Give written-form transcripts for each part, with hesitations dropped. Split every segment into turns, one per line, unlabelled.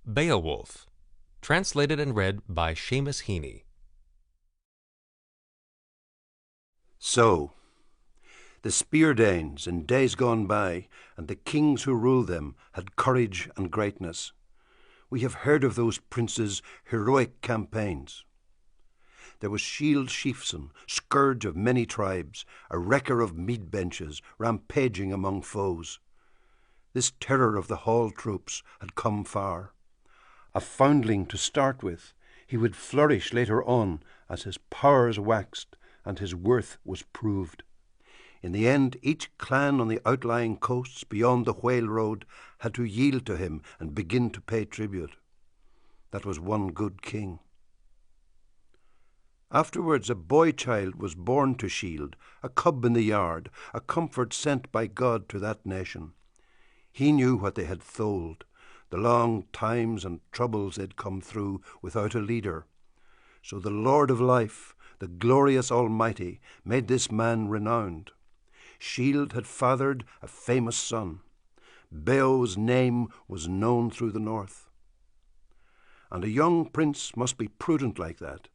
Beowolf, translated and read by Seamus Heaney.
So, the Speardanes in days gone by, and the kings who ruled them, had courage and greatness. We have heard of those princes' heroic campaigns. There was Shield Sheafson, scourge of many tribes, a wrecker of mead benches, rampaging among foes. This terror of the hall troops had come far. A foundling to start with, he would flourish later on as his powers waxed and his worth was proved. In the end, each clan on the outlying coasts beyond the whale road had to yield to him and begin to pay tribute. That was one good king. Afterwards a boy-child was born to Shield, a cub in the yard, a comfort sent by God to that nation. He knew what they had tholed, the long times and troubles they'd come through without a leader. So the Lord of Life, the glorious Almighty, made this man renowned. Shield had fathered a famous son. Beow's name was known through the north. And a young prince must be prudent like that,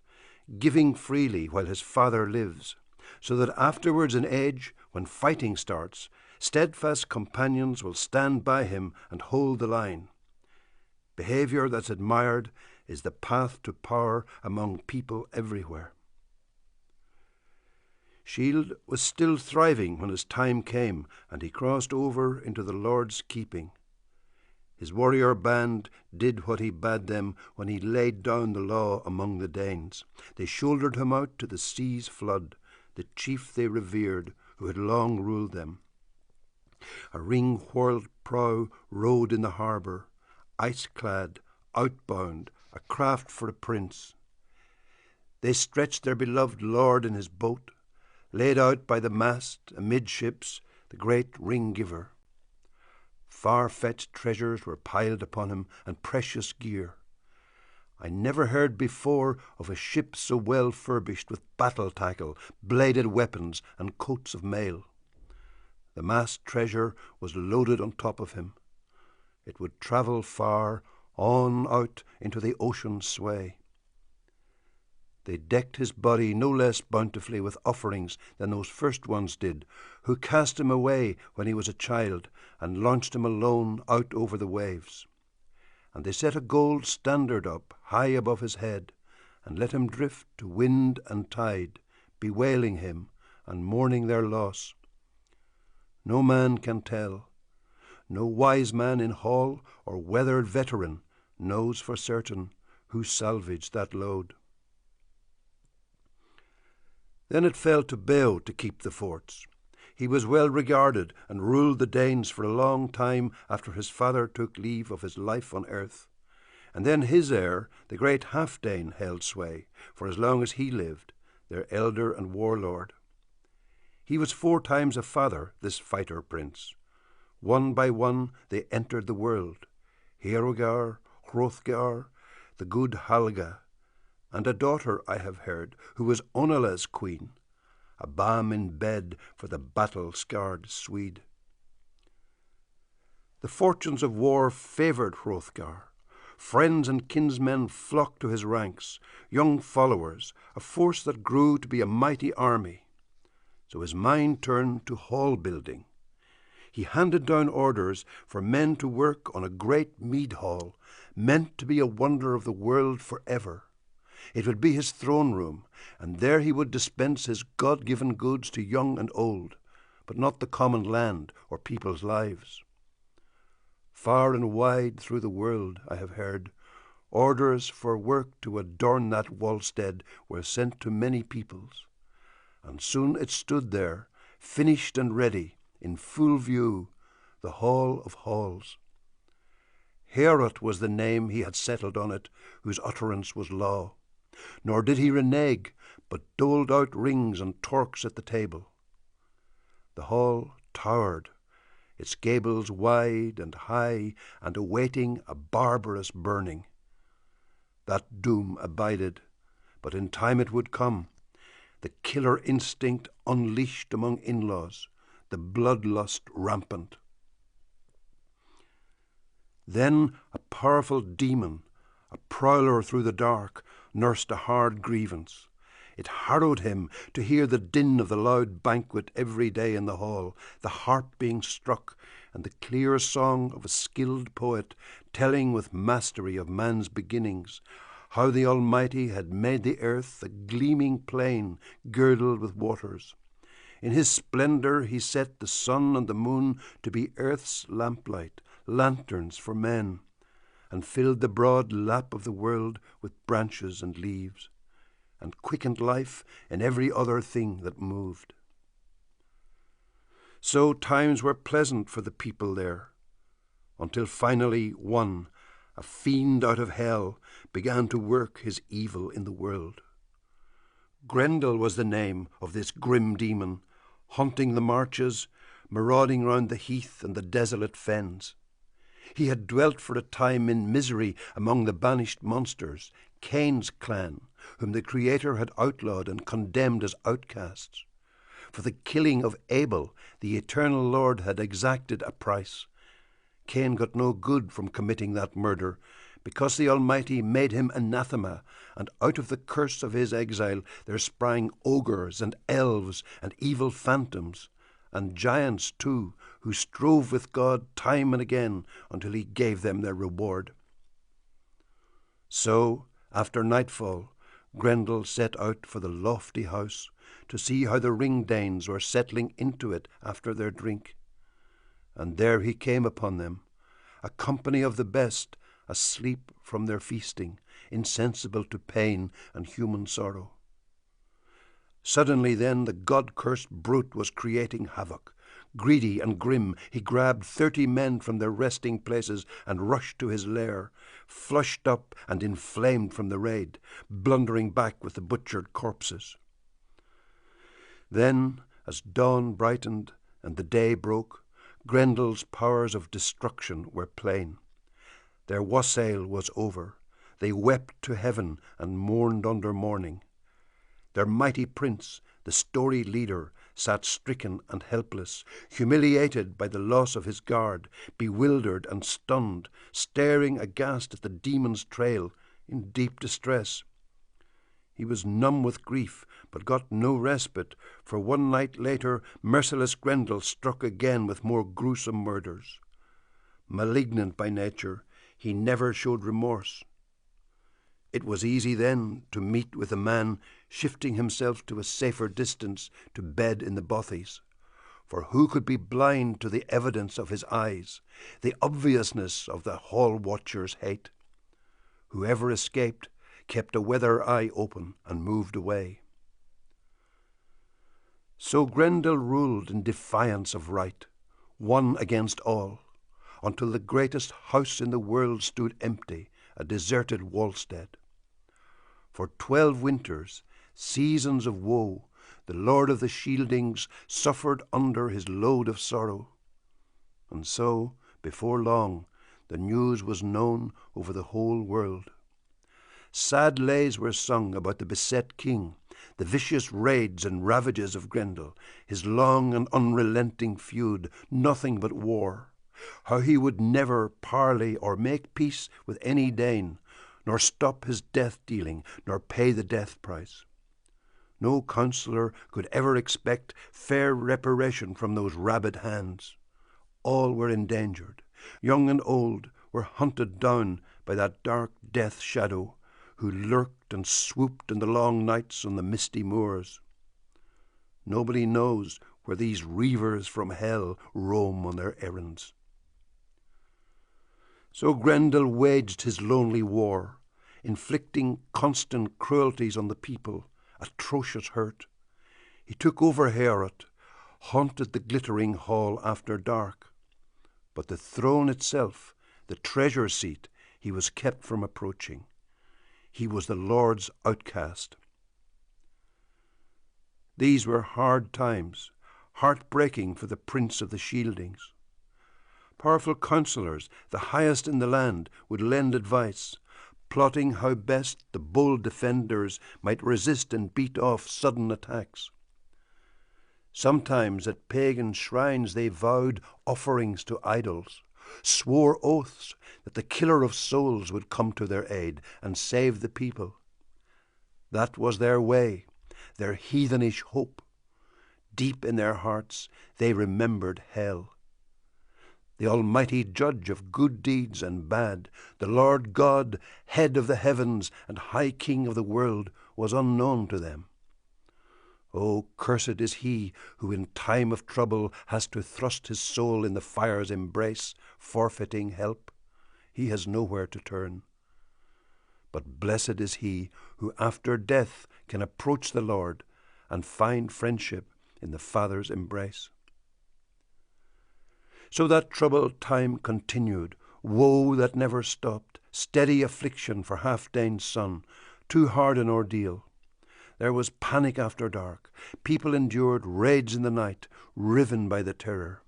giving freely while his father lives, so that afterwards in age, when fighting starts, steadfast companions will stand by him and hold the line. Behaviour that's admired is the path to power among people everywhere. Shield was still thriving when his time came, and he crossed over into the Lord's keeping. His warrior band did what he bade them when he laid down the law among the Danes. They shouldered him out to the sea's flood, the chief they revered, who had long ruled them. A ring-whirled prow rode in the harbour, ice-clad, outbound, a craft for a prince. They stretched their beloved lord in his boat, laid out by the mast, amidships, the great ring-giver. Far-fetched treasures were piled upon him, and precious gear. I never heard before of a ship so well furbished with battle tackle, bladed weapons, and coats of mail. The mast treasure was loaded on top of him. It would travel far, on out into the ocean's sway. They decked his body no less bountifully with offerings than those first ones did, who cast him away when he was a child and launched him alone out over the waves. And they set a gold standard up high above his head and let him drift to wind and tide, bewailing him and mourning their loss. No man can tell. No wise man in hall or weathered veteran knows for certain who salvaged that load. Then it fell to Beow to keep the forts. He was well regarded and ruled the Danes for a long time after his father took leave of his life on earth. And then his heir, the great Half-Dane, held sway for as long as he lived, their elder and warlord. He was 4 times a father, this fighter prince. One by one they entered the world, Herogar, Hrothgar, the good Halga, and a daughter I have heard, who was Onala's queen, a balm in bed for the battle-scarred Swede. The fortunes of war favoured Hrothgar. Friends and kinsmen flocked to his ranks, young followers, a force that grew to be a mighty army. So his mind turned to hall building. He handed down orders for men to work on a great mead hall, meant to be a wonder of the world forever. It would be his throne room, and there he would dispense his God-given goods to young and old, but not the common land or people's lives. Far and wide through the world, I have heard, orders for work to adorn that wallstead were sent to many peoples, and soon it stood there, finished and ready, in full view, the Hall of Halls. Heorot was the name he had settled on it, whose utterance was law. Nor did he renege, but doled out rings and torques at the table. The hall towered, its gables wide and high, and awaiting a barbarous burning. That doom abided, but in time it would come, the killer instinct unleashed among in-laws, the bloodlust rampant. Then a powerful demon, a prowler through the dark, nursed a hard grievance. It harrowed him to hear the din of the loud banquet every day in the hall, the harp being struck, and the clear song of a skilled poet telling with mastery of man's beginnings, how the Almighty had made the earth a gleaming plain girdled with waters. In his splendour he set the sun and the moon to be earth's lamplight, lanterns for men, and filled the broad lap of the world with branches and leaves, and quickened life in every other thing that moved. So times were pleasant for the people there, until finally one, a fiend out of hell, began to work his evil in the world. Grendel was the name of this grim demon, haunting the marches, marauding round the heath and the desolate fens. He had dwelt for a time in misery among the banished monsters, Cain's clan, whom the Creator had outlawed and condemned as outcasts. For the killing of Abel, the eternal Lord had exacted a price. Cain got no good from committing that murder, because the Almighty made him anathema, and out of the curse of his exile there sprang ogres and elves and evil phantoms, and giants too, who strove with God time and again until he gave them their reward. So, after nightfall, Grendel set out for the lofty house to see how the ring-danes were settling into it after their drink. And there he came upon them, a company of the best, asleep from their feasting, insensible to pain and human sorrow. Suddenly then the god-cursed brute was creating havoc. Greedy and grim, he grabbed 30 men from their resting places and rushed to his lair, flushed up and inflamed from the raid, blundering back with the butchered corpses. Then, as dawn brightened and the day broke, Grendel's powers of destruction were plain. Their wassail was over. They wept to heaven and mourned under mourning. Their mighty prince, the storied leader, sat stricken and helpless, humiliated by the loss of his guard, bewildered and stunned, staring aghast at the demon's trail, in deep distress. He was numb with grief, but got no respite, for one night later merciless Grendel struck again with more gruesome murders. Malignant by nature, he never showed remorse. It was easy then to meet with a man shifting himself to a safer distance to bed in the bothies, for who could be blind to the evidence of his eyes, the obviousness of the hall-watcher's hate? Whoever escaped kept a weather eye open and moved away. So Grendel ruled in defiance of right, one against all, until the greatest house in the world stood empty, a deserted wallstead. For 12 winters, seasons of woe, the Lord of the Shieldings suffered under his load of sorrow. And so, before long, the news was known over the whole world. Sad lays were sung about the beset king, the vicious raids and ravages of Grendel, his long and unrelenting feud, nothing but war, how he would never parley or make peace with any Dane, nor stop his death-dealing, nor pay the death price. No counsellor could ever expect fair reparation from those rabid hands. All were endangered. Young and old were hunted down by that dark death shadow, who lurked and swooped in the long nights on the misty moors. Nobody knows where these reavers from hell roam on their errands. So Grendel waged his lonely war, inflicting constant cruelties on the people, atrocious hurt. He took over Heorot, haunted the glittering hall after dark. But the throne itself, the treasure seat, he was kept from approaching. He was the Lord's outcast. These were hard times, heartbreaking for the Prince of the Shieldings. Powerful counsellors, the highest in the land, would lend advice, plotting how best the bold defenders might resist and beat off sudden attacks. Sometimes at pagan shrines they vowed offerings to idols, swore oaths that the killer of souls would come to their aid and save the people. That was their way, their heathenish hope. Deep in their hearts they remembered hell. The Almighty Judge of good deeds and bad, the Lord God, head of the heavens and high King of the world, was unknown to them. Oh, cursed is he who in time of trouble has to thrust his soul in the fire's embrace, forfeiting help. He has nowhere to turn. But blessed is he who after death can approach the Lord and find friendship in the Father's embrace. So that troubled time continued, woe that never stopped, steady affliction for half-Dane's son, too hard an ordeal. There was panic after dark. People endured rage in the night, riven by the terror.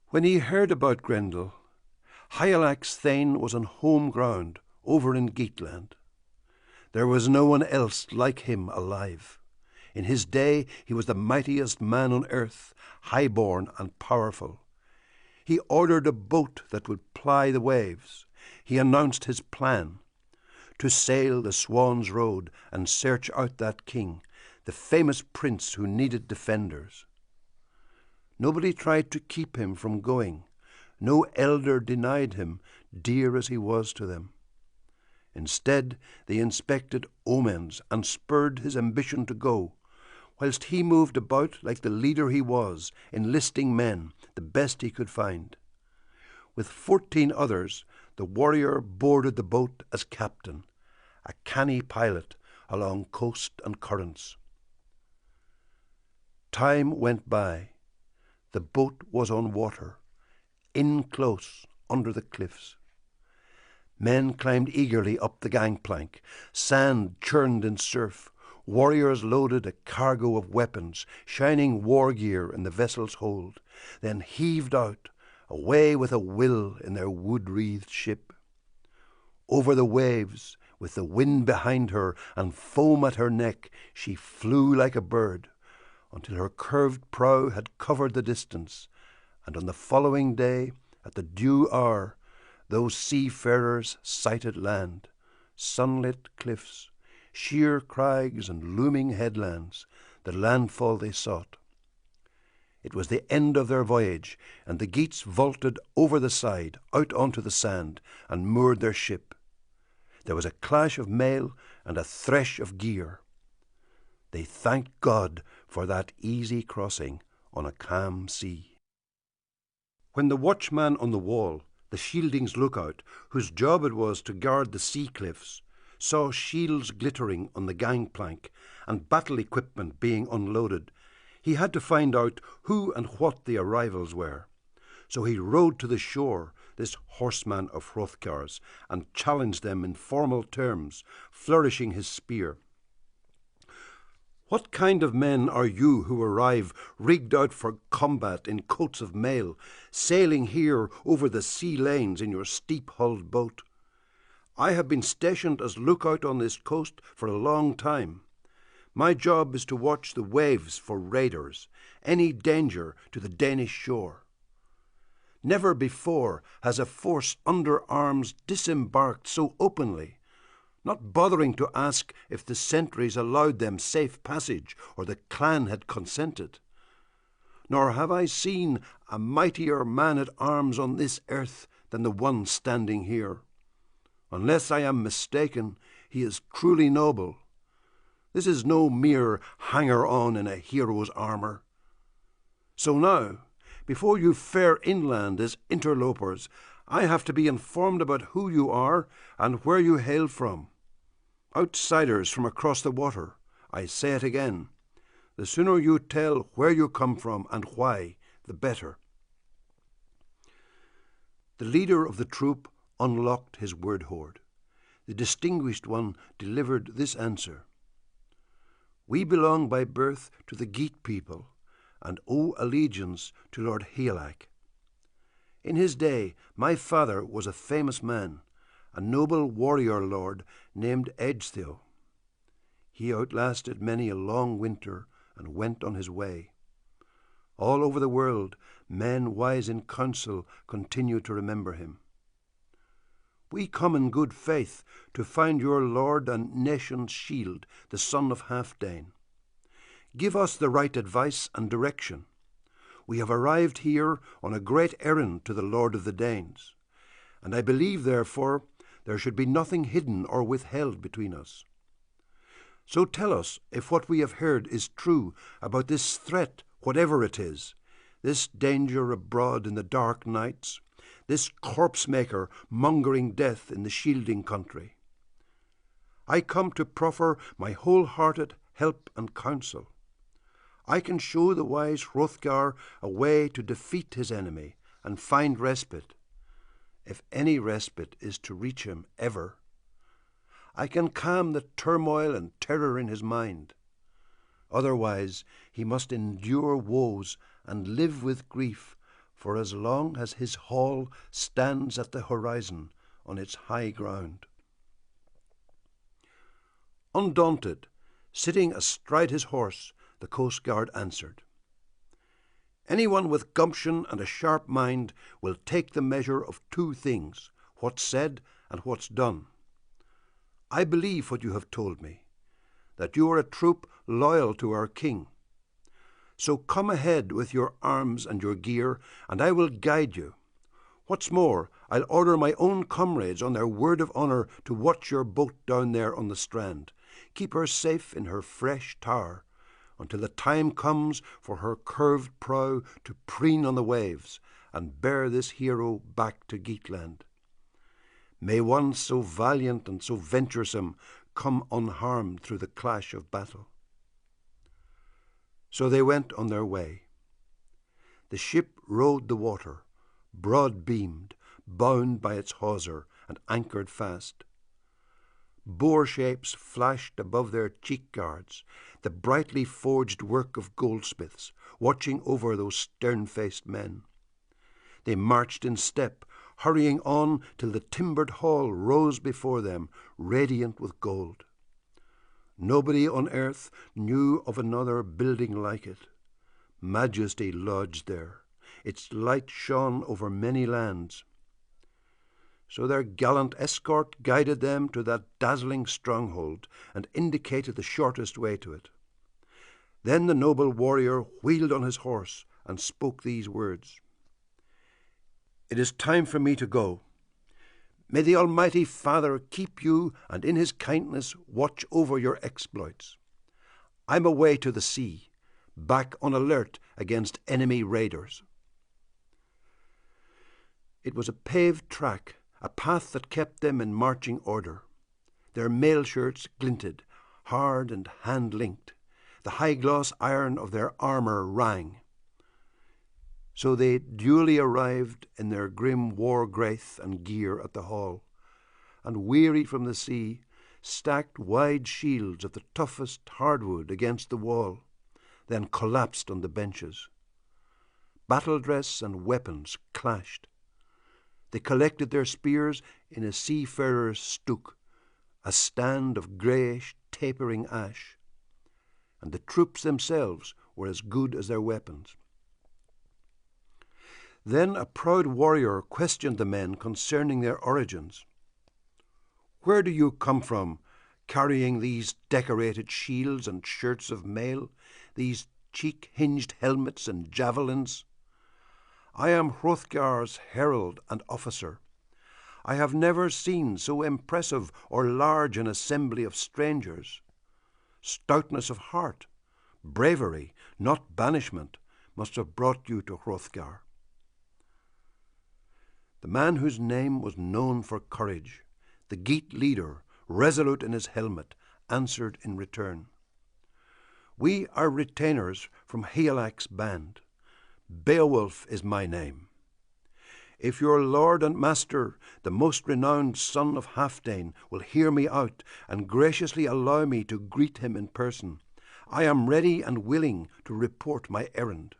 When he heard about Grendel, Hygelac's Thane was on home ground, over in Geatland. There was no one else like him alive. In his day he was the mightiest man on earth, high-born and powerful. He ordered a boat that would ply the waves. He announced his plan to sail the Swan's Road and search out that king, the famous prince who needed defenders. Nobody tried to keep him from going. No elder denied him, dear as he was to them. Instead, they inspected omens and spurred his ambition to go, whilst he moved about like the leader he was, enlisting men, the best he could find. With 14 others, the warrior boarded the boat as captain, a canny pilot along coast and currents. Time went by. The boat was on water, in close under the cliffs. Men climbed eagerly up the gangplank. Sand churned in surf. Warriors loaded a cargo of weapons, shining war gear in the vessel's hold, then heaved out, away with a will in their wood-wreathed ship. Over the waves, with the wind behind her and foam at her neck, she flew like a bird, until her curved prow had covered the distance, and on the following day, at the due hour, those seafarers sighted land, sunlit cliffs, sheer crags and looming headlands, the landfall they sought. It was the end of their voyage, and the Geats vaulted over the side, out onto the sand, and moored their ship. There was a clash of mail and a thresh of gear. They thanked God for that easy crossing on a calm sea. When the watchman on the wall, the shielding's lookout, whose job it was to guard the sea cliffs, saw shields glittering on the gangplank and battle equipment being unloaded, he had to find out who and what the arrivals were. So he rode to the shore, this horseman of Hrothgar's, and challenged them in formal terms, flourishing his spear. "What kind of men are you who arrive rigged out for combat in coats of mail, sailing here over the sea lanes in your steep-hulled boat? I have been stationed as lookout on this coast for a long time. My job is to watch the waves for raiders, any danger to the Danish shore. Never before has a force under arms disembarked so openly, not bothering to ask if the sentries allowed them safe passage or the clan had consented. Nor have I seen a mightier man-at-arms on this earth than the one standing here. Unless I am mistaken, he is truly noble. This is no mere hanger-on in a hero's armour. So now, before you fare inland as interlopers, I have to be informed about who you are and where you hail from. Outsiders from across the water, I say it again. The sooner you tell where you come from and why, the better." The leader of the troop unlocked his word hoard. The distinguished one delivered this answer: "We belong by birth to the Geat people, and owe allegiance to Lord Hygelac. In his day, my father was a famous man, a noble warrior lord named Ecgtheow. He outlasted many a long winter and went on his way. All over the world, men wise in counsel continue to remember him. We come in good faith to find your Lord and nation's shield, the son of Halfdane. Give us the right advice and direction. We have arrived here on a great errand to the Lord of the Danes, and I believe, therefore, there should be nothing hidden or withheld between us. So tell us if what we have heard is true about this threat, whatever it is, this danger abroad in the dark nights, this corpse-maker mongering death in the shielding country. I come to proffer my wholehearted help and counsel. I can show the wise Hrothgar a way to defeat his enemy and find respite, if any respite is to reach him ever. I can calm the turmoil and terror in his mind. Otherwise he must endure woes and live with grief for as long as his hall stands at the horizon on its high ground. Undaunted, sitting astride his horse, the coast guard answered, "Anyone with gumption and a sharp mind will take the measure of two things, what's said and what's done. I believe what you have told me, that you are a troop loyal to our king. So come ahead with your arms and your gear, and I will guide you. What's more, I'll order my own comrades on their word of honour to watch your boat down there on the strand. Keep her safe in her fresh tower, until the time comes for her curved prow to preen on the waves and bear this hero back to Geatland. May one so valiant and so venturesome come unharmed through the clash of battle." So they went on their way. The ship rode the water, broad-beamed, bound by its hawser, and anchored fast. Boar shapes flashed above their cheek guards, the brightly forged work of goldsmiths, watching over those stern-faced men. They marched in step, hurrying on till the timbered hall rose before them, radiant with gold. Nobody on earth knew of another building like it. Majesty lodged there. Its light shone over many lands. So their gallant escort guided them to that dazzling stronghold and indicated the shortest way to it. Then the noble warrior wheeled on his horse and spoke these words: "It is time for me to go. May the Almighty Father keep you and in his kindness watch over your exploits. I'm away to the sea, back on alert against enemy raiders." It was a paved track, a path that kept them in marching order. Their mail shirts glinted, hard and hand-linked. The high-gloss iron of their armour rang. So they duly arrived in their grim war graith and gear at the hall, and weary from the sea, stacked wide shields of the toughest hardwood against the wall, then collapsed on the benches. Battle dress and weapons clashed. They collected their spears in a seafarer's stook, a stand of greyish, tapering ash, and the troops themselves were as good as their weapons. Then a proud warrior questioned the men concerning their origins. "Where do you come from, carrying these decorated shields and shirts of mail, these cheek-hinged helmets and javelins?" "I am Hrothgar's herald and officer. I have never seen so impressive or large an assembly of strangers. Stoutness of heart, bravery, not banishment, must have brought you to Hrothgar." The man whose name was known for courage, the Geat leader, resolute in his helmet, answered in return, "We are retainers from Hialak's band. Beowolf is my name. If your lord and master, the most renowned son of Halfdane, will hear me out and graciously allow me to greet him in person, I am ready and willing to report my errand."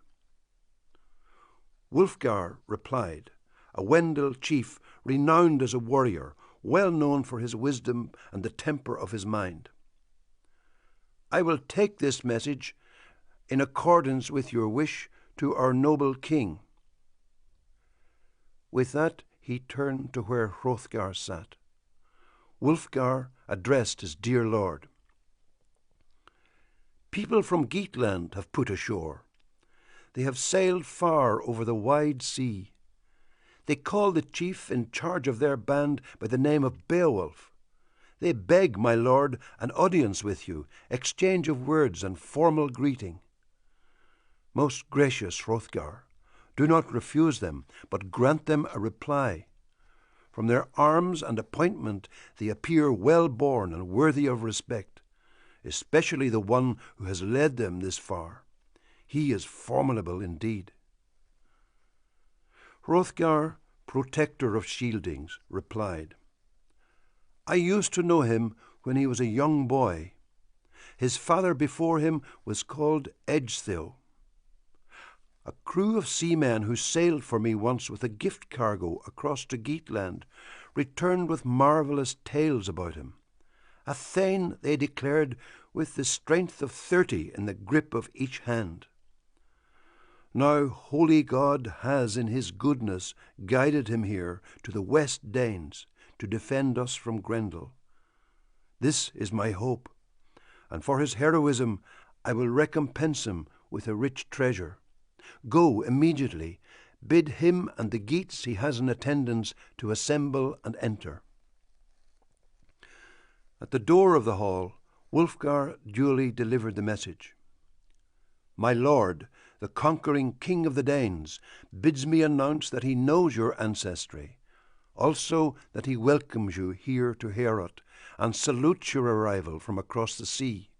Wulfgar replied, a Wendel chief renowned as a warrior, well known for his wisdom and the temper of his mind. "I will take this message in accordance with your wish to our noble king." With that he turned to where Hrothgar sat. Wulfgar addressed his dear lord. "People from Geatland have put ashore. They have sailed far over the wide sea. They call the chief in charge of their band by the name of Beowulf. They beg, my lord, an audience with you, exchange of words and formal greeting. Most gracious Hrothgar, do not refuse them, but grant them a reply. From their arms and appointment they appear well born and worthy of respect, especially the one who has led them this far. He is formidable indeed." Hrothgar, protector of Shieldings, replied, "I used to know him when he was a young boy. His father before him was called Ecgtheow. A crew of seamen who sailed for me once with a gift cargo across to Geatland returned with marvellous tales about him. A thane, they declared, with the strength of 30 in the grip of each hand. Now holy God has in his goodness guided him here to the West Danes to defend us from Grendel. This is my hope, and for his heroism I will recompense him with a rich treasure. Go immediately, bid him and the Geats he has in attendance to assemble and enter." At the door of the hall, Wulfgar duly delivered the message. "My lord, the conquering king of the Danes, bids me announce that he knows your ancestry, also that he welcomes you here to Heorot, and salutes your arrival from across the sea.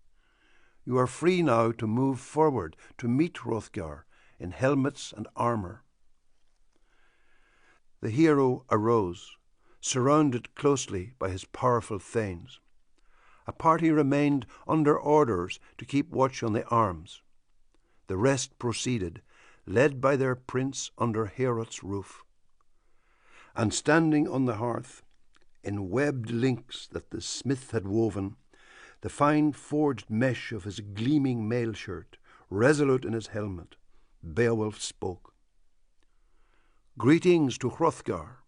You are free now to move forward to meet Hrothgar in helmets and armour." The hero arose, surrounded closely by his powerful thanes. A party remained under orders to keep watch on the arms. The rest proceeded, led by their prince under Heorot's roof. And standing on the hearth, in webbed links that the smith had woven, the fine forged mesh of his gleaming mail shirt, resolute in his helmet, Beowulf spoke. "Greetings to Hrothgar.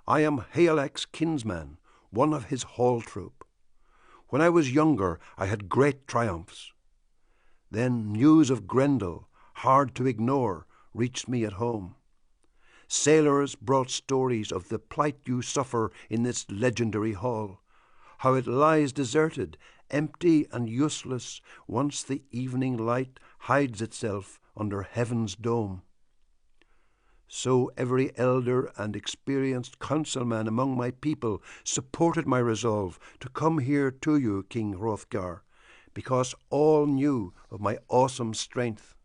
I am Healak's kinsman, one of his hall troop. When I was younger, I had great triumphs. Then news of Grendel, hard to ignore, reached me at home. Sailors brought stories of the plight you suffer in this legendary hall, how it lies deserted, empty and useless once the evening light hides itself under heaven's dome. So every elder and experienced councilman among my people supported my resolve to come here to you, King Hrothgar, because all knew of my awesome strength.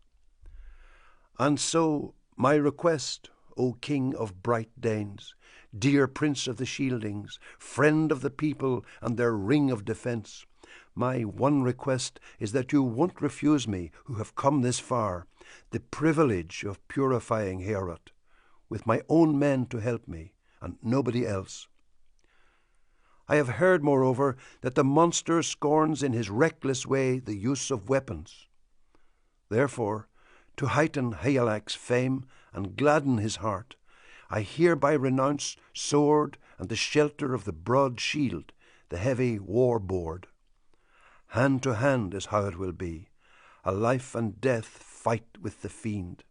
And so my request, O King of bright Danes, dear Prince of the Shieldings, friend of the people and their ring of defence, my one request is that you won't refuse me, who have come this far, the privilege of purifying Heorot, with my own men to help me, and nobody else. I have heard, moreover, that the monster scorns in his reckless way the use of weapons. Therefore, to heighten Healak's fame and gladden his heart, I hereby renounce sword and the shelter of the broad shield, the heavy war board. Hand to hand is how it will be, a life and death fight with the fiend.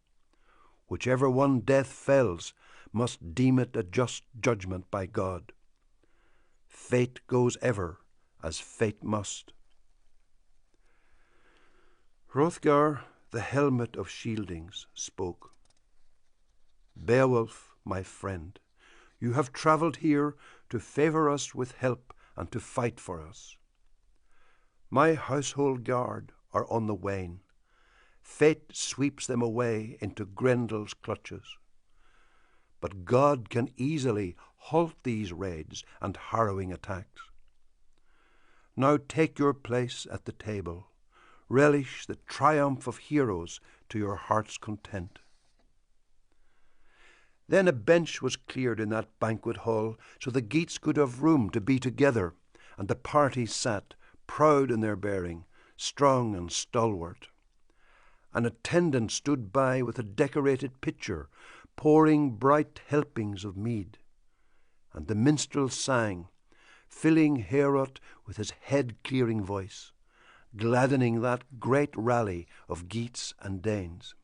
Whichever one death fells must deem it a just judgment by God. Fate goes ever as fate must." Hrothgar, the helmet of Shieldings, spoke. "Beowulf, my friend, you have travelled here to favour us with help and to fight for us. My household guard are on the wane. Fate sweeps them away into Grendel's clutches. But God can easily halt these raids and harrowing attacks. Now take your place at the table. Relish the triumph of heroes to your heart's content." Then a bench was cleared in that banquet hall, so the Geats could have room to be together, and the party sat, proud in their bearing, strong and stalwart. An attendant stood by with a decorated pitcher, pouring bright helpings of mead. And the minstrel sang, filling Heorot with his head-clearing voice, gladdening that great rally of Geats and Danes.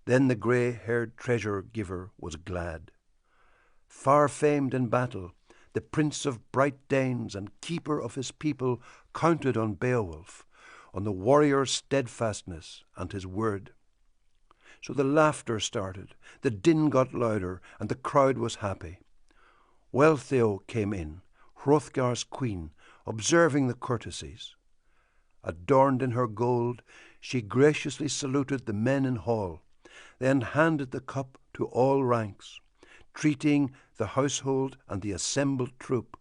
Then the grey-haired treasure-giver was glad. Far famed in battle, the prince of bright Danes and keeper of his people counted on Beowulf, on the warrior's steadfastness and his word. So the laughter started, the din got louder, and the crowd was happy. Wealhtheow came in, Hrothgar's queen, observing the courtesies. Adorned in her gold, she graciously saluted the men in hall, then handed the cup to all ranks, treating the household and the assembled troop,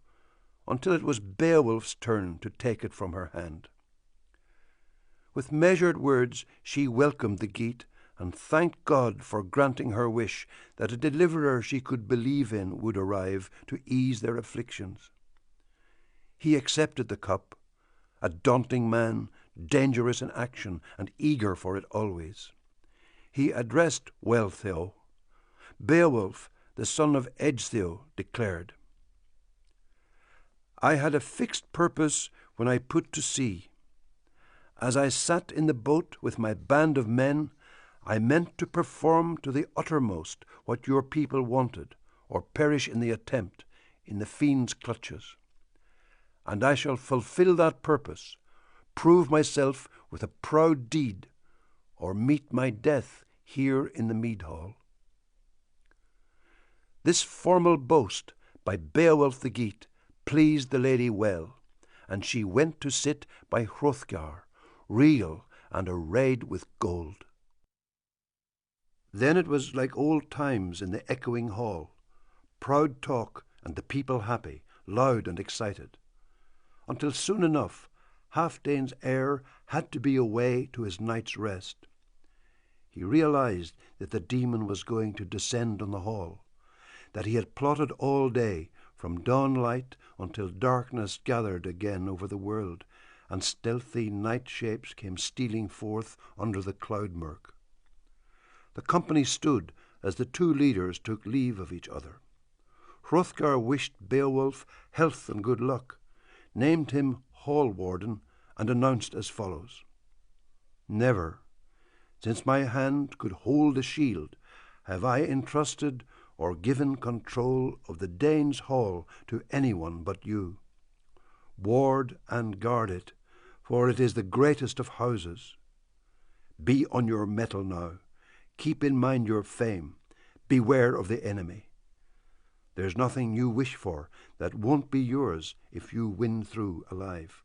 until it was Beowulf's turn to take it from her hand. With measured words she welcomed the Geat, and thanked God for granting her wish that a deliverer she could believe in would arrive to ease their afflictions. He accepted the cup, a daunting man, dangerous in action and eager for it always. He addressed Wealhtheow. Beowulf, the son of Ecgtheow, declared, "I had a fixed purpose when I put to sea. As I sat in the boat with my band of men, I meant to perform to the uttermost what your people wanted, or perish in the attempt, in the fiend's clutches. And I shall fulfill that purpose, prove myself with a proud deed, or meet my death here in the mead hall." This formal boast by Beowulf the Geat pleased the lady well, and she went to sit by Hrothgar, regal and arrayed with gold. Then it was like old times in the echoing hall, proud talk and the people happy, loud and excited, until soon enough Halfdane's heir had to be away to his night's rest. He realized that the demon was going to descend on the hall, that he had plotted all day, from dawnlight until darkness gathered again over the world, and stealthy night shapes came stealing forth under the cloud murk. The company stood as the two leaders took leave of each other. Hrothgar wished Beowulf health and good luck, named him hall warden, and announced as follows: "Never, since my hand could hold a shield, have I entrusted or given control of the Danes' hall to anyone but you. Ward and guard it, for it is the greatest of houses. Be on your mettle now. Keep in mind your fame. Beware of the enemy. There's nothing you wish for that won't be yours if you win through alive."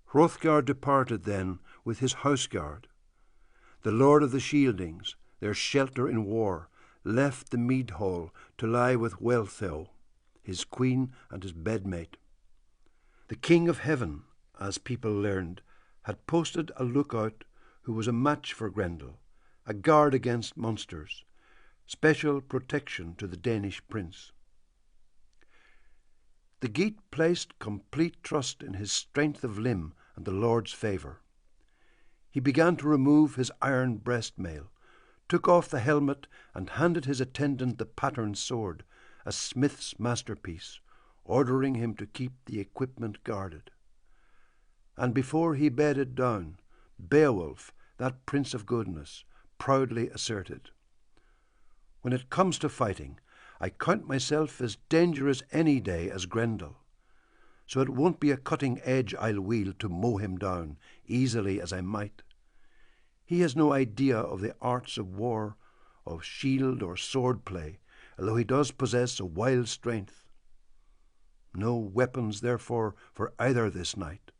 Hrothgar departed then with his houseguard. The Lord of the Shieldings, their shelter in war, left the mead hall to lie with Wealhtheow, his queen and his bedmate. The King of Heaven, as people learned, had posted a lookout who was a match for Grendel, a guard against monsters, special protection to the Danish prince. The Geat placed complete trust in his strength of limb and the Lord's favour. He began to remove his iron breastmail, took off the helmet, and handed his attendant the patterned sword, a smith's masterpiece, ordering him to keep the equipment guarded. And before he bedded down, Beowulf, that prince of goodness, proudly asserted, "When it comes to fighting, I count myself as dangerous any day as Grendel, so it won't be a cutting edge I'll wield to mow him down, easily as I might. He has no idea of the arts of war, of shield or sword play, although he does possess a wild strength. No weapons, therefore, for either this night.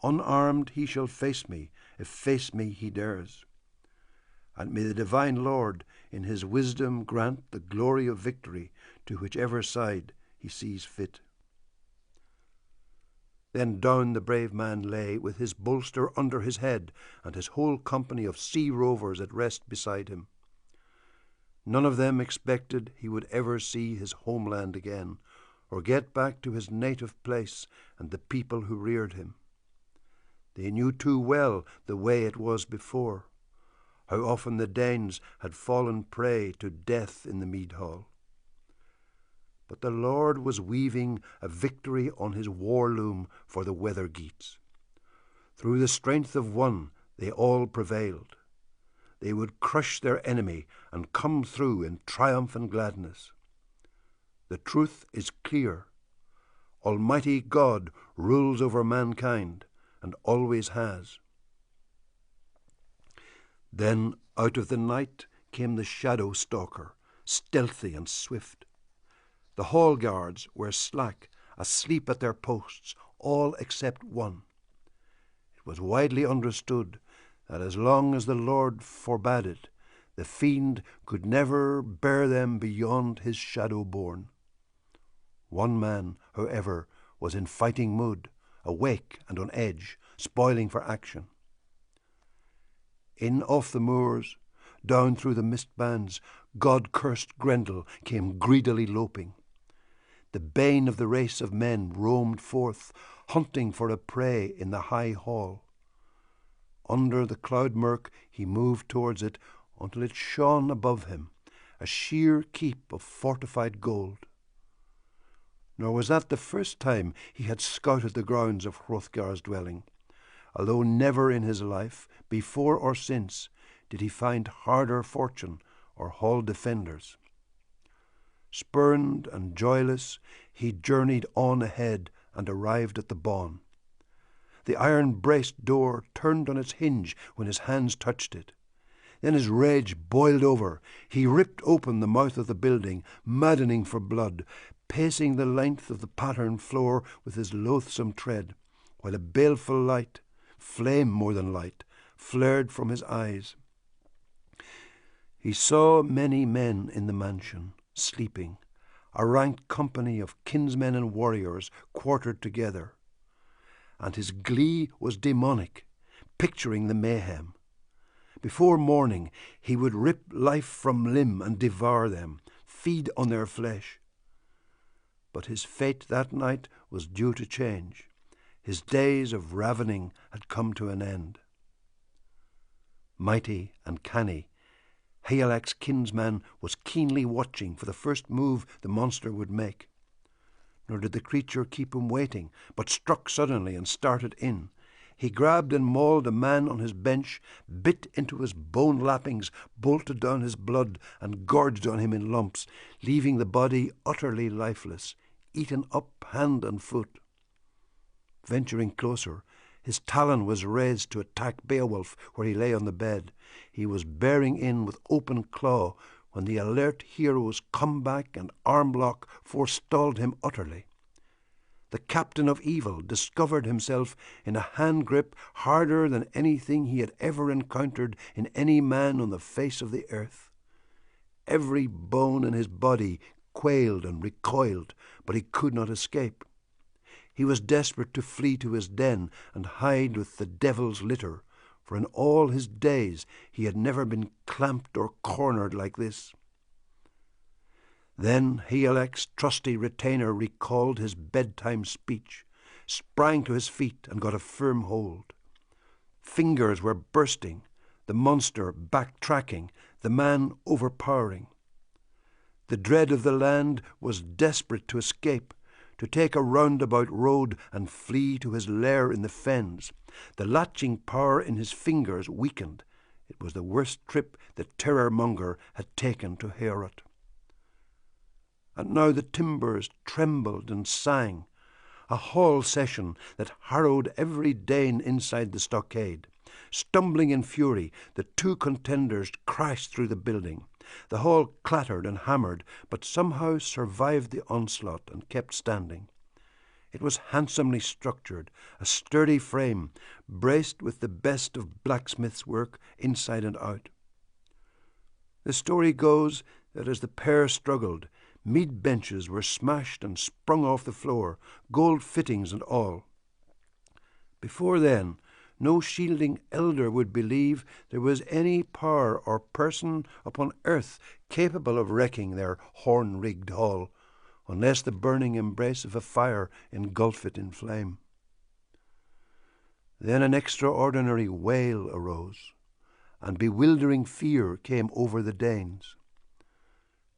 Unarmed he shall face me, if face me he dares. And may the divine Lord in his wisdom grant the glory of victory to whichever side he sees fit." Then down the brave man lay, with his bolster under his head, and his whole company of sea rovers at rest beside him. None of them expected he would ever see his homeland again, or get back to his native place and the people who reared him. They knew too well the way it was before, how often the Danes had fallen prey to death in the mead hall. But the Lord was weaving a victory on his war loom for the weather geats. Through the strength of one they all prevailed. They would crush their enemy and come through in triumph and gladness. The truth is clear. Almighty God rules over mankind and always has. Then out of the night came the shadow stalker, stealthy and swift. The hall guards were slack, asleep at their posts, all except one. It was widely understood that as long as the Lord forbade it, the fiend could never bear them beyond his shadow born. One man, however, was in fighting mood, awake and on edge, spoiling for action. In off the moors, down through the mist bands, God-cursed Grendel came greedily loping. The bane of the race of men roamed forth, hunting for a prey in the high hall. Under the cloud murk he moved towards it until it shone above him, a sheer keep of fortified gold. Nor was that the first time he had scouted the grounds of Hrothgar's dwelling, although never in his life, before or since, did he find harder fortune or hall defenders. Spurned and joyless, he journeyed on ahead and arrived at the bawn. The iron-braced door turned on its hinge when his hands touched it. Then his rage boiled over. He ripped open the mouth of the building, maddening for blood, pacing the length of the patterned floor with his loathsome tread, while a baleful light, flame more than light, flared from his eyes. He saw many men in the mansion, sleeping, a ranked company of kinsmen and warriors quartered together. And his glee was demonic, picturing the mayhem. Before morning he would rip life from limb and devour them, feed on their flesh. But his fate that night was due to change. His days of ravening had come to an end. Mighty and canny, Hialak's kinsman was keenly watching for the first move the monster would make. Nor did the creature keep him waiting, but struck suddenly and started in. He grabbed and mauled a man on his bench, bit into his bone lappings, bolted down his blood, and gorged on him in lumps, leaving the body utterly lifeless, eaten up hand and foot. Venturing closer, his talon was raised to attack Beowulf where he lay on the bed. He was bearing in with open claw when the alert hero's comeback and arm lock forestalled him utterly. The captain of evil discovered himself in a hand grip harder than anything he had ever encountered in any man on the face of the earth. Every bone in his body quailed and recoiled, but he could not escape. He was desperate to flee to his den and hide with the devil's litter, for in all his days he had never been clamped or cornered like this. Then Hialak's trusty retainer recalled his bedtime speech, sprang to his feet and got a firm hold. Fingers were bursting, the monster backtracking, the man overpowering. The dread of the land was desperate to escape, to take a roundabout road and flee to his lair in the fens. The latching power in his fingers weakened. It was the worst trip the terror-monger had taken to Heorot. And now the timbers trembled and sang, a hall session that harrowed every Dane inside the stockade. Stumbling in fury, the two contenders crashed through the building. The hall clattered and hammered, but somehow survived the onslaught and kept standing. It was handsomely structured, a sturdy frame, braced with the best of blacksmith's work inside and out. The story goes that as the pair struggled, mead benches were smashed and sprung off the floor, gold fittings and all. Before then, no shielding elder would believe there was any power or person upon earth capable of wrecking their horn-rigged hall, unless the burning embrace of a fire engulf it in flame. Then an extraordinary wail arose, and bewildering fear came over the Danes.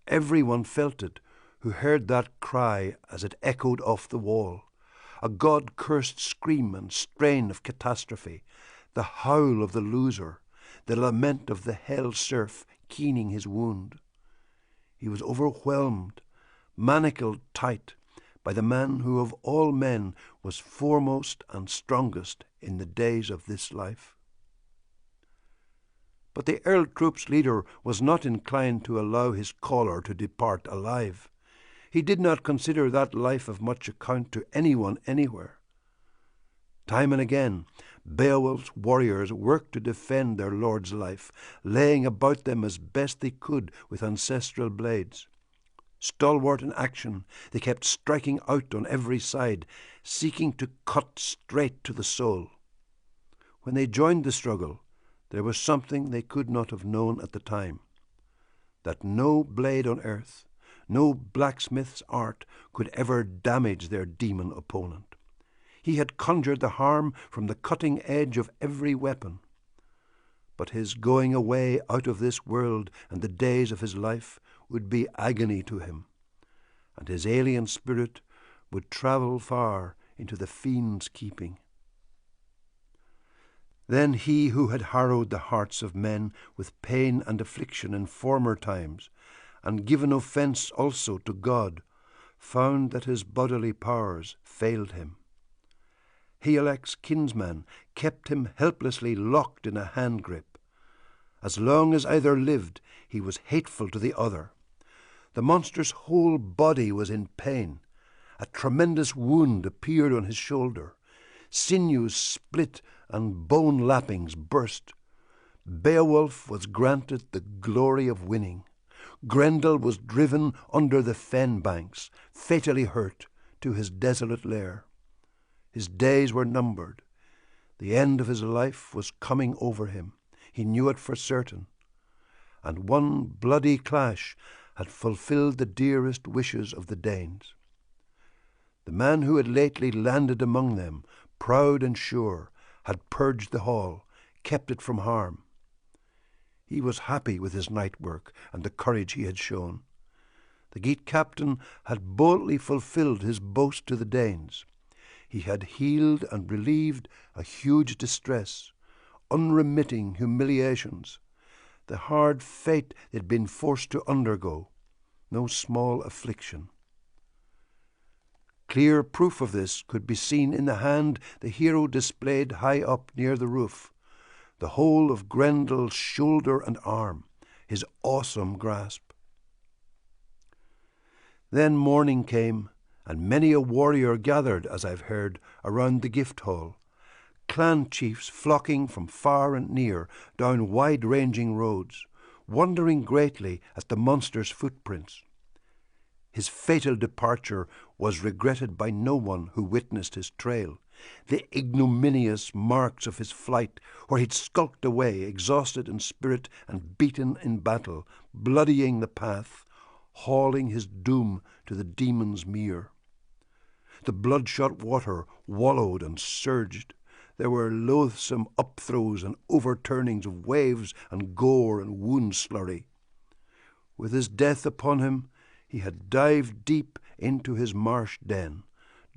Everyone felt it who heard that cry as it echoed off the wall, a God-cursed scream and strain of catastrophe, the howl of the loser, the lament of the hell serf keening his wound. He was overwhelmed, manacled tight, by the man who of all men was foremost and strongest in the days of this life. But the Earl troop's leader was not inclined to allow his caller to depart alive. He did not consider that life of much account to anyone anywhere. Time and again, Beowulf's warriors worked to defend their lord's life, laying about them as best they could with ancestral blades. Stalwart in action, they kept striking out on every side, seeking to cut straight to the soul. When they joined the struggle, there was something they could not have known at the time, that no blade on earth, no blacksmith's art could ever damage their demon opponent. He had conjured the harm from the cutting edge of every weapon. But his going away out of this world and the days of his life would be agony to him, and his alien spirit would travel far into the fiend's keeping. Then he who had harrowed the hearts of men with pain and affliction in former times, and given offence also to God, found that his bodily powers failed him. Higelac's kinsman kept him helplessly locked in a hand-grip. As long as either lived, he was hateful to the other. The monster's whole body was in pain. A tremendous wound appeared on his shoulder. Sinews split and bone lappings burst. Beowulf was granted the glory of winning. Grendel was driven under the fen banks, fatally hurt, to his desolate lair. His days were numbered. The end of his life was coming over him. He knew it for certain. And one bloody clash had fulfilled the dearest wishes of the Danes. The man who had lately landed among them, proud and sure, had purged the hall, kept it from harm. He was happy with his night work and the courage he had shown. The Geat captain had boldly fulfilled his boast to the Danes. He had healed and relieved a huge distress, unremitting humiliations, the hard fate they had been forced to undergo, no small affliction. Clear proof of this could be seen in the hand the hero displayed high up near the roof, the whole of Grendel's shoulder and arm, his awesome grasp. Then morning came, and many a warrior gathered, as I've heard, around the gift hall, clan chiefs flocking from far and near down wide-ranging roads, wondering greatly at the monster's footprints. His fatal departure was regretted by no one who witnessed his trail, the ignominious marks of his flight, where he'd skulked away, exhausted in spirit and beaten in battle, bloodying the path, hauling his doom to the demon's mere. The bloodshot water wallowed and surged. There were loathsome upthrows and overturnings of waves and gore and wound slurry. With his death upon him, he had dived deep into his marsh den,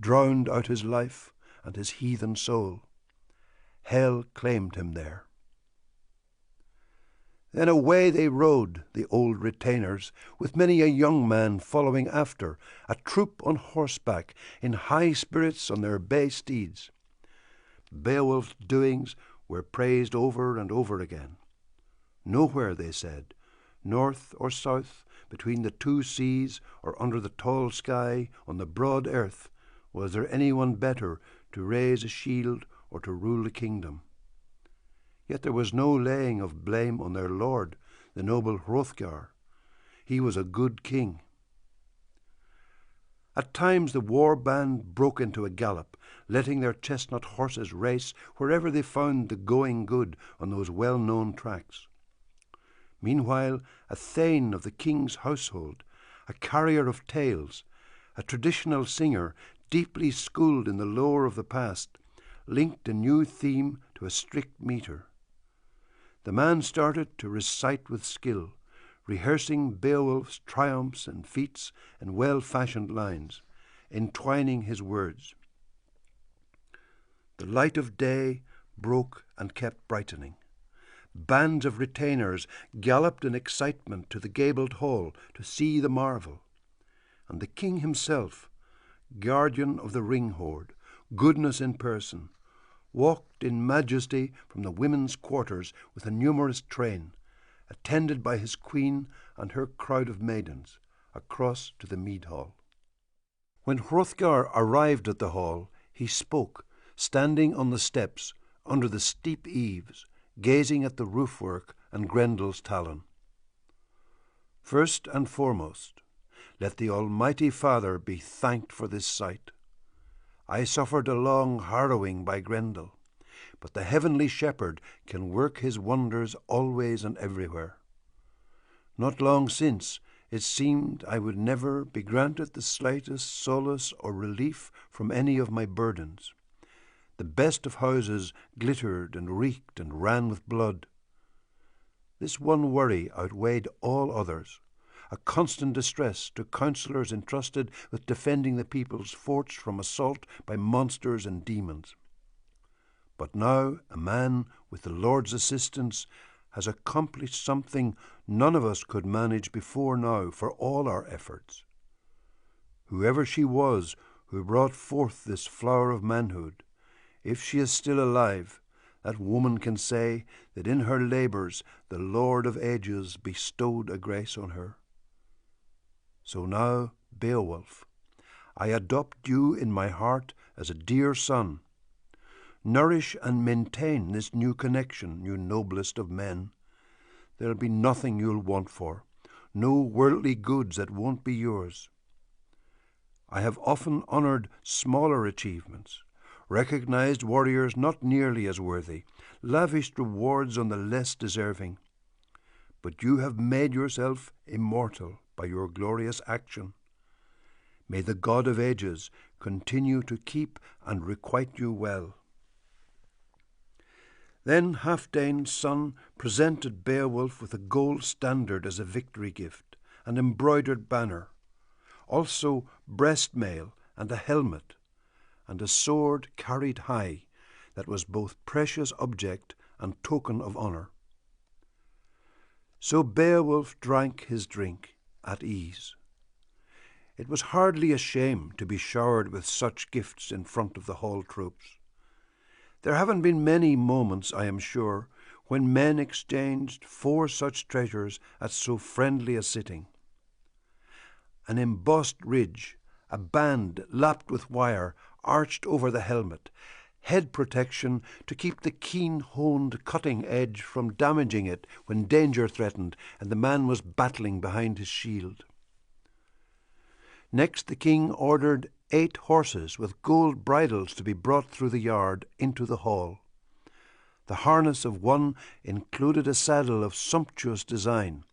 drowned out his life and his heathen soul. Hell claimed him there. Then away they rode, the old retainers, with many a young man following after, a troop on horseback, in high spirits on their bay steeds. Beowulf's doings were praised over and over again. Nowhere, they said, north or south, between the two seas, or under the tall sky, on the broad earth, was there anyone better to raise a shield or to rule a kingdom. Yet there was no laying of blame on their lord, the noble Hrothgar. He was a good king. At times the war band broke into a gallop, letting their chestnut horses race wherever they found the going good on those well-known tracks. Meanwhile, a thane of the king's household, a carrier of tales, a traditional singer deeply schooled in the lore of the past, linked a new theme to a strict metre. The man started to recite with skill, rehearsing Beowulf's triumphs and feats in well-fashioned lines, entwining his words. The light of day broke and kept brightening. Bands of retainers galloped in excitement to the gabled hall to see the marvel, and the king himself, guardian of the ring-hoard, goodness in person, walked in majesty from the women's quarters with a numerous train, attended by his queen and her crowd of maidens, across to the mead hall. When Hrothgar arrived at the hall, he spoke, standing on the steps under the steep eaves, gazing at the roofwork and Grendel's talon. First and foremost, let the Almighty Father be thanked for this sight. I suffered a long harrowing by Grendel, but the heavenly shepherd can work his wonders always and everywhere. Not long since, it seemed I would never be granted the slightest solace or relief from any of my burdens. The best of houses glittered and reeked and ran with blood. This one worry outweighed all others, a constant distress to counsellors entrusted with defending the people's forts from assault by monsters and demons. But now a man, with the Lord's assistance, has accomplished something none of us could manage before now for all our efforts. Whoever she was who brought forth this flower of manhood, if she is still alive, that woman can say that in her labours the Lord of ages bestowed a grace on her. So now, Beowulf, I adopt you in my heart as a dear son. Nourish and maintain this new connection, you noblest of men. There'll be nothing you'll want for, no worldly goods that won't be yours. I have often honoured smaller achievements, recognized warriors not nearly as worthy, lavished rewards on the less deserving. But you have made yourself immortal by your glorious action. May the God of ages continue to keep and requite you well. Then Halfdane's son presented Beowulf with a gold standard as a victory gift, an embroidered banner, also breastmail and a helmet, and a sword carried high that was both precious object and token of honour. So Beowulf drank his drink at ease. It was hardly a shame to be showered with such gifts in front of the hall troops. There haven't been many moments, I am sure, when men exchanged 4 such treasures at so friendly a sitting. An embossed ridge, a band lapped with wire, arched over the helmet, head protection to keep the keen-honed cutting edge from damaging it when danger threatened and the man was battling behind his shield. Next the king ordered 8 horses with gold bridles to be brought through the yard into the hall. The harness of one included a saddle of sumptuous design,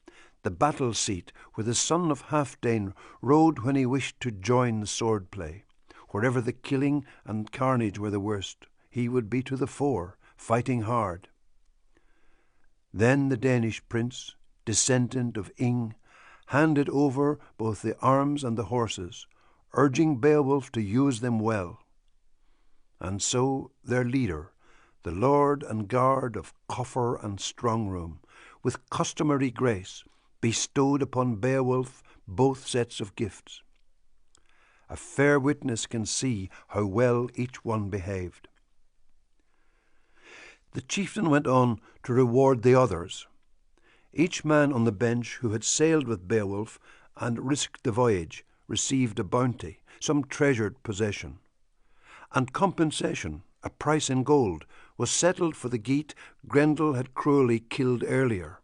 the battle seat where the son of Halfdane rode when he wished to join the swordplay. Wherever the killing and carnage were the worst, he would be to the fore, fighting hard. Then the Danish prince, descendant of Ing, handed over both the arms and the horses, urging Beowulf to use them well. And so their leader, the lord and guard of coffer and strongroom, with customary grace, bestowed upon Beowulf both sets of gifts. A fair witness can see how well each one behaved. The chieftain went on to reward the others. Each man on the bench who had sailed with Beowulf and risked the voyage received a bounty, some treasured possession. And compensation, a price in gold, was settled for the Geat Grendel had cruelly killed earlier,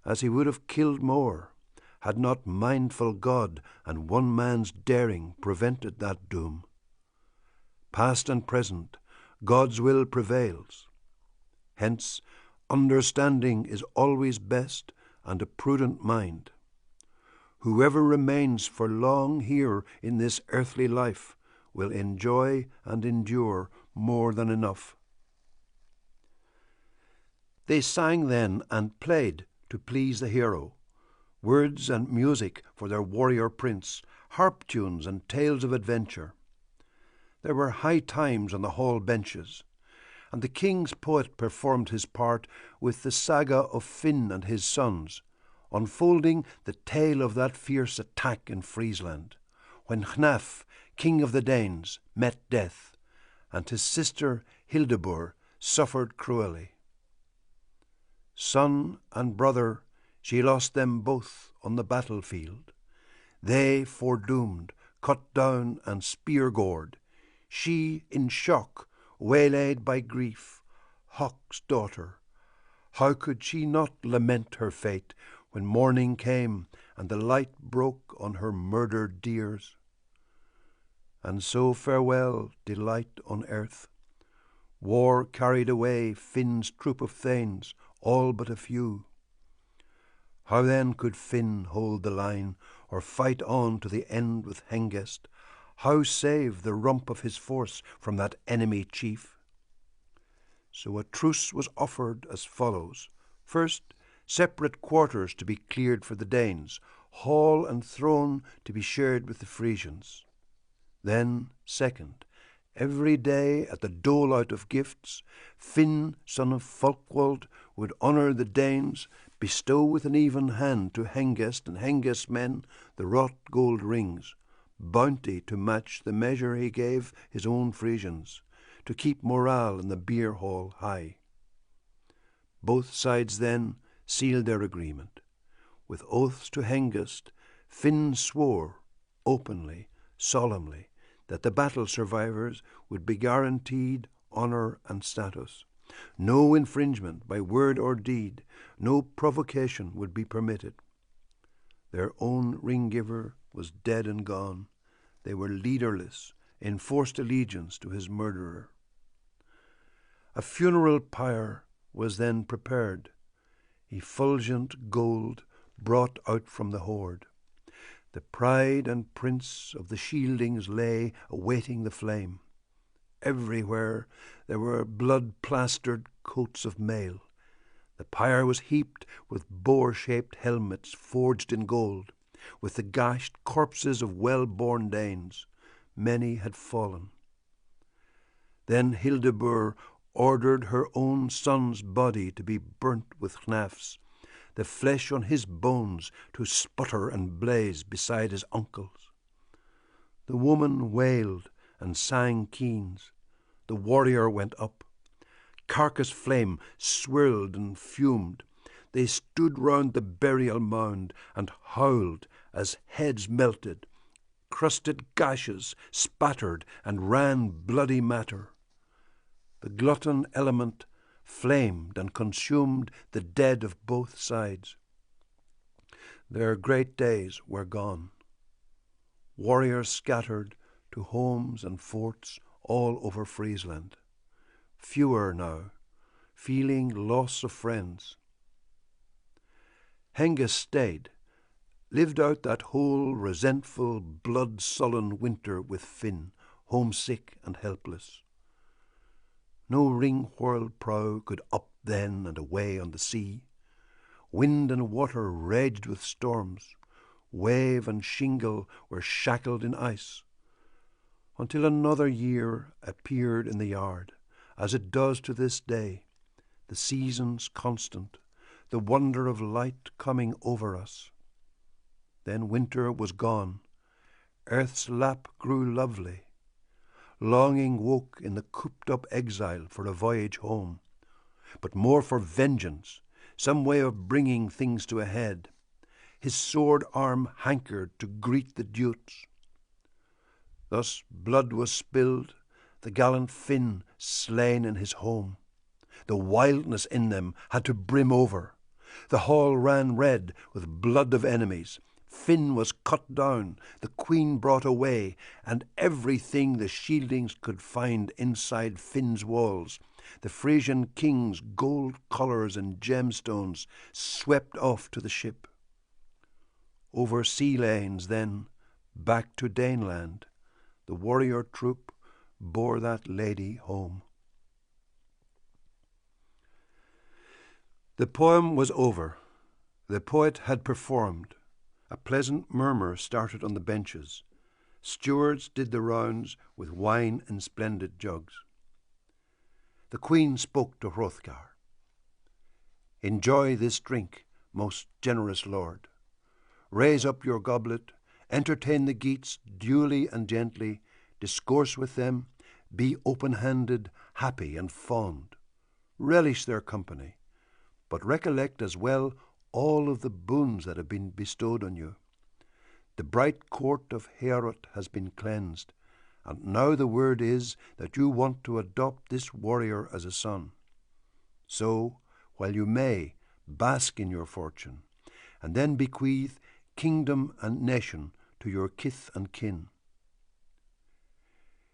as he would have killed more, had not mindful God and one man's daring prevented that doom. Past and present, God's will prevails. Hence, understanding is always best, and a prudent mind. Whoever remains for long here in this earthly life will enjoy and endure more than enough. They sang then and played to please the hero, words and music for their warrior prince, harp tunes and tales of adventure. There were high times on the hall benches, and the king's poet performed his part with the saga of Finn and his sons, unfolding the tale of that fierce attack in Friesland, when Hnaf, king of the Danes, met death, and his sister Hildebur suffered cruelly. Son and brother, she lost them both on the battlefield. They foredoomed, cut down and spear-gored, she in shock, waylaid by grief, Hawk's daughter. How could she not lament her fate when morning came and the light broke on her murdered dears? And so farewell, delight on earth. War carried away Finn's troop of thanes, all but a few. How then could Finn hold the line, or fight on to the end with Hengest? How save the rump of his force from that enemy chief? So a truce was offered as follows. First, separate quarters to be cleared for the Danes, hall and throne to be shared with the Frisians. Then, second, every day at the dole-out of gifts, Finn, son of Folkwald, would honour the Danes, bestow with an even hand to Hengest and Hengest's men the wrought gold rings, bounty to match the measure he gave his own Frisians, to keep morale in the beer hall high. Both sides then sealed their agreement. With oaths to Hengest, Finn swore, openly, solemnly, that the battle survivors would be guaranteed honour and status. No infringement by word or deed, no provocation would be permitted. Their own ring-giver was dead and gone. They were leaderless, enforced allegiance to his murderer. A funeral pyre was then prepared, effulgent gold brought out from the hoard. The pride and prince of the Shieldings lay awaiting the flame. Everywhere there were blood-plastered coats of mail. The pyre was heaped with boar-shaped helmets forged in gold, with the gashed corpses of well-born Danes. Many had fallen. Then Hildebur ordered her own son's body to be burnt with Hnaf's, the flesh on his bones to sputter and blaze beside his uncle's. The woman wailed and sang keens. The warrior went up. Carcass flame swirled and fumed. They stood round the burial mound and howled as heads melted. Crusted gashes spattered and ran bloody matter. The glutton element flamed and consumed the dead of both sides. Their great days were gone. Warriors scattered to homes and forts all over Friesland. Fewer now, feeling loss of friends. Hengist stayed, lived out that whole resentful, blood-sullen winter with Finn, homesick and helpless. No ring-whirled prow could up then and away on the sea. Wind and water raged with storms. Wave and shingle were shackled in ice. Until another year appeared in the yard, as it does to this day, the seasons constant, the wonder of light coming over us. Then winter was gone. Earth's lap grew lovely. Longing woke in the cooped-up exile for a voyage home, but more for vengeance, some way of bringing things to a head. His sword arm hankered to greet the Dutes. Thus blood was spilled, the gallant Finn slain in his home. The wildness in them had to brim over. The hall ran red with blood of enemies. Finn was cut down, the queen brought away, and everything the Shieldings could find inside Finn's walls, the Frisian king's gold collars and gemstones, swept off to the ship. Over sea lanes then, back to Daneland, the warrior troop, bore that lady home. The poem was over. The poet had performed. A pleasant murmur started on the benches. Stewards did the rounds with wine in splendid jugs. The Queen spoke to Hrothgar. "Enjoy this drink, most generous lord. Raise up your goblet, entertain the Geats duly and gently, discourse with them, be open-handed, happy and fond. Relish their company, but recollect as well all of the boons that have been bestowed on you. The bright court of Heorot has been cleansed, and now the word is that you want to adopt this warrior as a son. So, while you may, bask in your fortune, and then bequeath kingdom and nation to your kith and kin."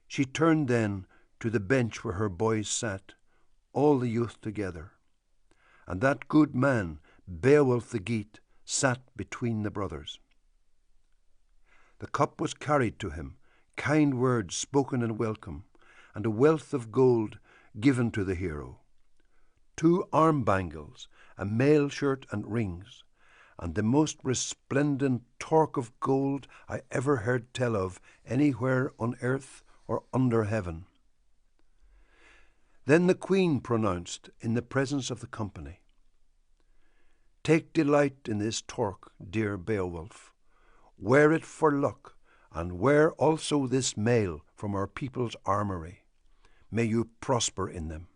She turned then to the bench where her boys sat, all the youth together, and that good man, Beowolf the Geat, sat between the brothers. The cup was carried to him, kind words spoken in welcome, and a wealth of gold given to the hero. 2 arm bangles, a mail shirt and rings, and the most resplendent torque of gold I ever heard tell of anywhere on earth or under heaven. Then the Queen pronounced in the presence of the company, "Take delight in this torque, dear Beowulf. Wear it for luck, and wear also this mail from our people's armoury. May you prosper in them.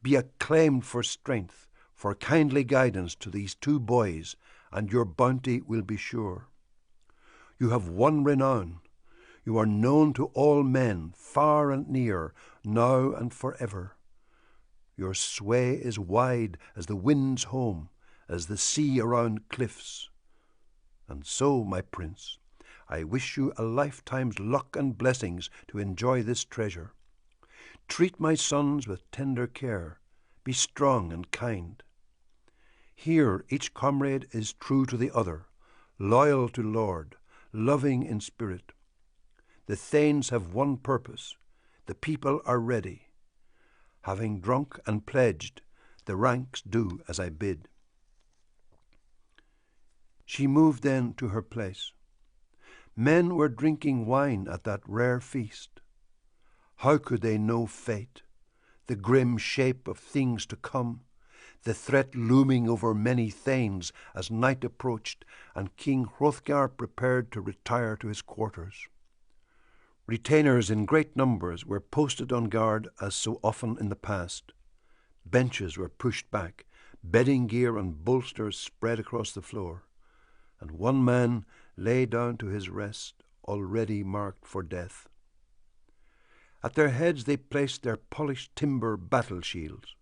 Be acclaimed for strength, for kindly guidance to these 2 boys, and your bounty will be sure. You have won renown. You are known to all men, far and near, now and forever. Your sway is wide as the wind's home, as the sea around cliffs. And so, my prince, I wish you a lifetime's luck and blessings to enjoy this treasure. Treat my sons with tender care. Be strong and kind. Here each comrade is true to the other, loyal to lord, loving in spirit. The thanes have one purpose. The people are ready. Having drunk and pledged, the ranks do as I bid." She moved then to her place. Men were drinking wine at that rare feast. How could they know fate, the grim shape of things to come, the threat looming over many thanes as night approached and King Hrothgar prepared to retire to his quarters? Retainers in great numbers were posted on guard as so often in the past. Benches were pushed back, bedding gear and bolsters spread across the floor, and one man lay down to his rest, already marked for death. At their heads they placed their polished timber battle shields,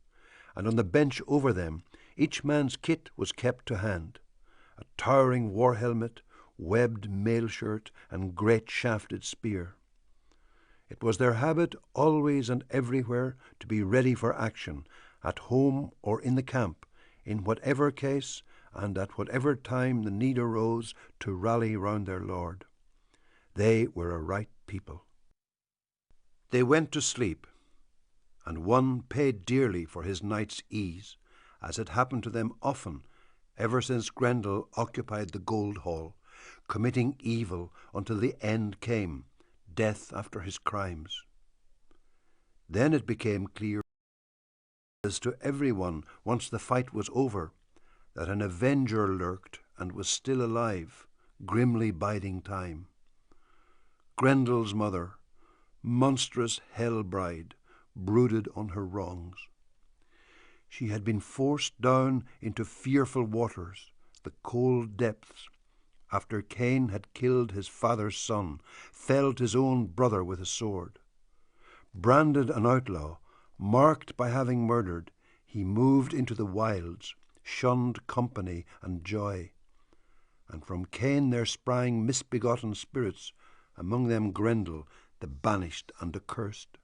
and on the bench over them each man's kit was kept to hand, a towering war helmet, webbed mail shirt, and great shafted spear. It was their habit always and everywhere to be ready for action, at home or in the camp, in whatever case and at whatever time the need arose to rally round their lord. They were a right people. They went to sleep, and one paid dearly for his night's ease, as had happened to them often ever since Grendel occupied the Gold Hall, committing evil until the end came, death after his crimes. Then it became clear as to everyone, once the fight was over, that an avenger lurked and was still alive, grimly biding time. Grendel's mother, monstrous hell-bride, brooded on her wrongs. She had been forced down into fearful waters, the cold depths, after Cain had killed his father's son, felled his own brother with a sword. Branded an outlaw, marked by having murdered, he moved into the wilds, shunned company and joy. And from Cain there sprang misbegotten spirits, among them Grendel, the banished and accursed.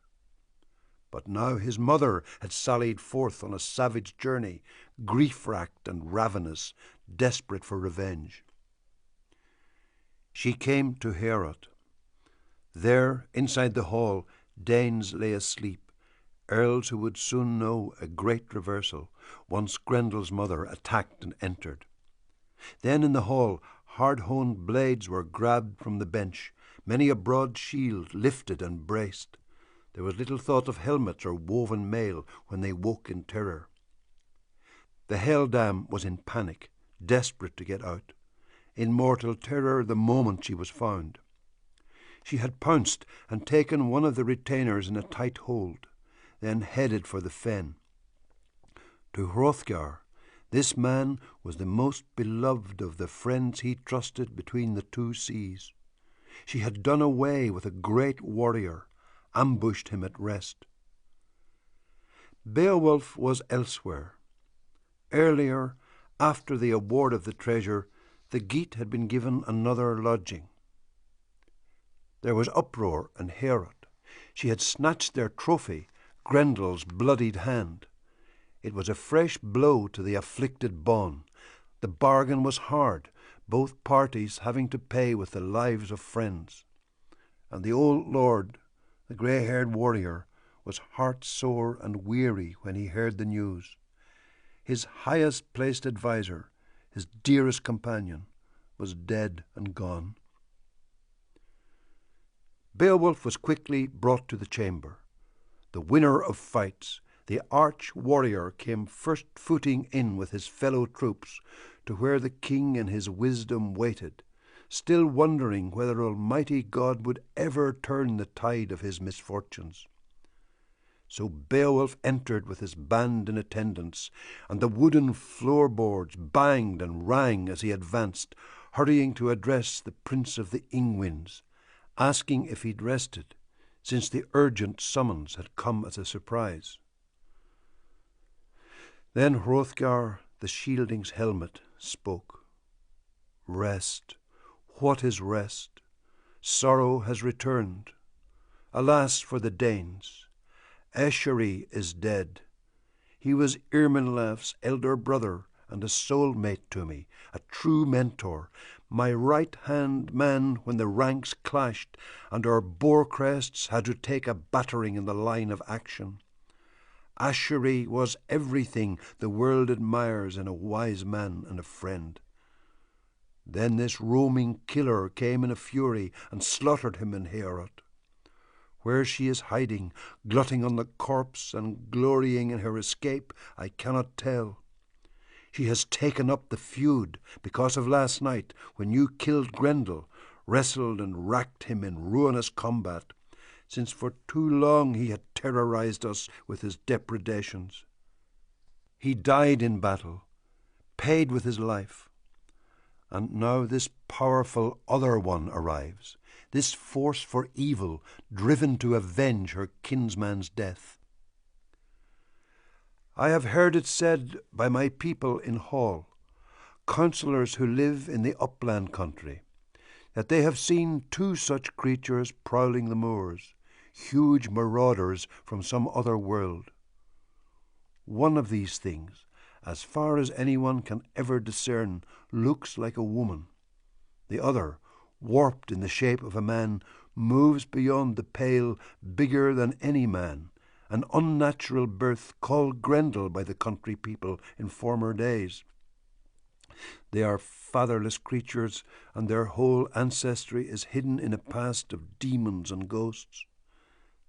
But now his mother had sallied forth on a savage journey, grief-racked and ravenous, desperate for revenge. She came to Heorot. There, inside the hall, Danes lay asleep, earls who would soon know a great reversal, once Grendel's mother attacked and entered. Then in the hall, hard-honed blades were grabbed from the bench, many a broad shield lifted and braced. There was little thought of helmets or woven mail when they woke in terror. The hell dam was in panic, desperate to get out, in mortal terror the moment she was found. She had pounced and taken one of the retainers in a tight hold, then headed for the fen. To Hrothgar, this man was the most beloved of the friends he trusted between the two seas. She had done away with a great warrior, ambushed him at rest. Beowulf was elsewhere. Earlier, after the award of the treasure, the Geat had been given another lodging. There was uproar and Heorot. She had snatched their trophy, Grendel's bloodied hand. It was a fresh blow to the afflicted Bon. The bargain was hard, both parties having to pay with the lives of friends. And the old lord, the grey-haired warrior, was heart-sore and weary when he heard the news. His highest-placed adviser, his dearest companion, was dead and gone. Beowulf was quickly brought to the chamber. The winner of fights, the arch-warrior, came first-footing in with his fellow troops to where the king in his wisdom waited, still wondering whether Almighty God would ever turn the tide of his misfortunes. So Beowulf entered with his band in attendance, and the wooden floorboards banged and rang as he advanced, hurrying to address the Prince of the Ingwins, asking if he'd rested, since the urgent summons had come as a surprise. Then Hrothgar, the shielding's helmet, spoke. Rest. What is rest? Sorrow has returned. Alas for the Danes! Eschery is dead. He was Irminlaf's elder brother and a soulmate to me, a true mentor, my right-hand man when the ranks clashed and our boar-crests had to take a battering in the line of action. Eschery was everything the world admires in a wise man and a friend. Then this roaming killer came in a fury and slaughtered him in Heorot. Where she is hiding, glutting on the corpse and glorying in her escape, I cannot tell. She has taken up the feud because of last night when you killed Grendel, wrestled and racked him in ruinous combat, since for too long he had terrorized us with his depredations. He died in battle, paid with his life, and now this powerful other one arrives, this force for evil, driven to avenge her kinsman's death. I have heard it said by my people in Hall, counsellors who live in the upland country, that they have seen two such creatures prowling the moors, huge marauders from some other world. One of these things, as far as anyone can ever discern, looks like a woman. The other, warped in the shape of a man, moves beyond the pale, bigger than any man, an unnatural birth called Grendel by the country people in former days. They are fatherless creatures, and their whole ancestry is hidden in a past of demons and ghosts.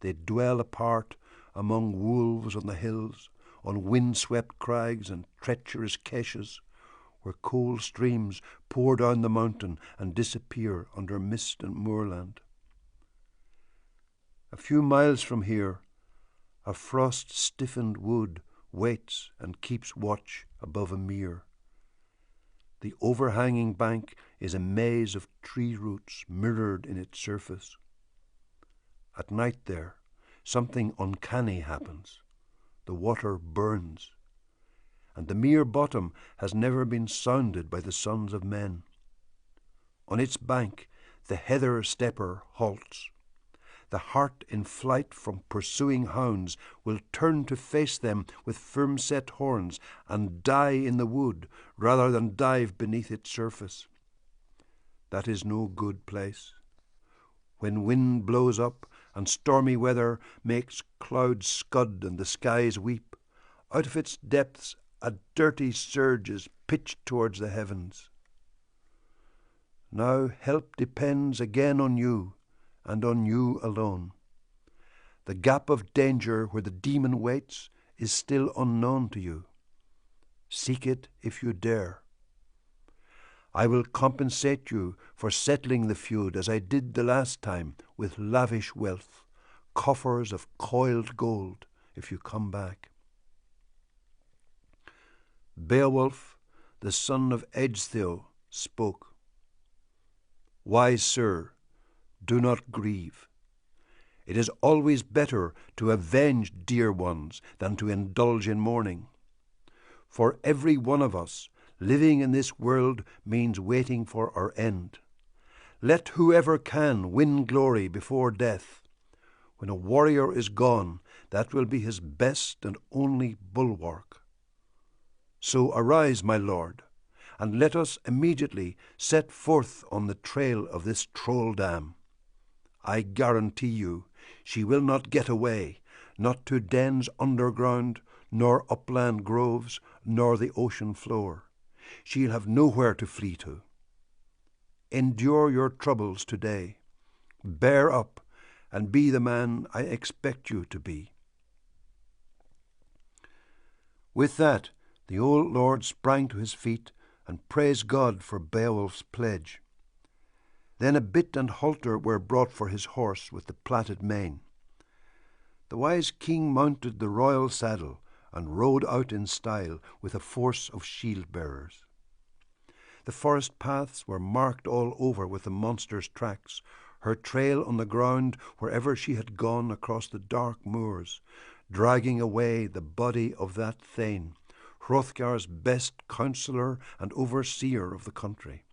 They dwell apart among wolves on the hills, on wind-swept crags and treacherous caches, where cold streams pour down the mountain and disappear under mist and moorland. A few miles from here, a frost-stiffened wood waits and keeps watch above a mere. The overhanging bank is a maze of tree roots mirrored in its surface. At night there, something uncanny happens. The water burns, and the mere bottom has never been sounded by the sons of men. On its bank, the heather stepper halts. The hart in flight from pursuing hounds will turn to face them with firm-set horns and die in the wood rather than dive beneath its surface. That is no good place. When wind blows up and stormy weather makes clouds scud and the skies weep, out of its depths a dirty surge is pitched towards the heavens. Now help depends again on you, and on you alone. The gap of danger where the demon waits is still unknown to you. Seek it if you dare. I will compensate you for settling the feud as I did the last time, with lavish wealth, coffers of coiled gold, if you come back. Beowulf, the son of Ecgtheow, spoke. Wise sir, do not grieve. It is always better to avenge dear ones than to indulge in mourning. For every one of us, living in this world means waiting for our end. Let whoever can win glory before death. When a warrior is gone, that will be his best and only bulwark. So arise, my lord, and let us immediately set forth on the trail of this troll dam. I guarantee you, she will not get away, not to dens underground, nor upland groves, nor the ocean floor. She'll have nowhere to flee to. Endure your troubles today. Bear up, and be the man I expect you to be. With that, the old lord sprang to his feet and praised God for Beowulf's pledge. Then a bit and halter were brought for his horse with the plaited mane. The wise king mounted the royal saddle and rode out in style with a force of shield-bearers. The forest paths were marked all over with the monster's tracks, her trail on the ground wherever she had gone across the dark moors, dragging away the body of that thane, Hrothgar's best counsellor and overseer of the country.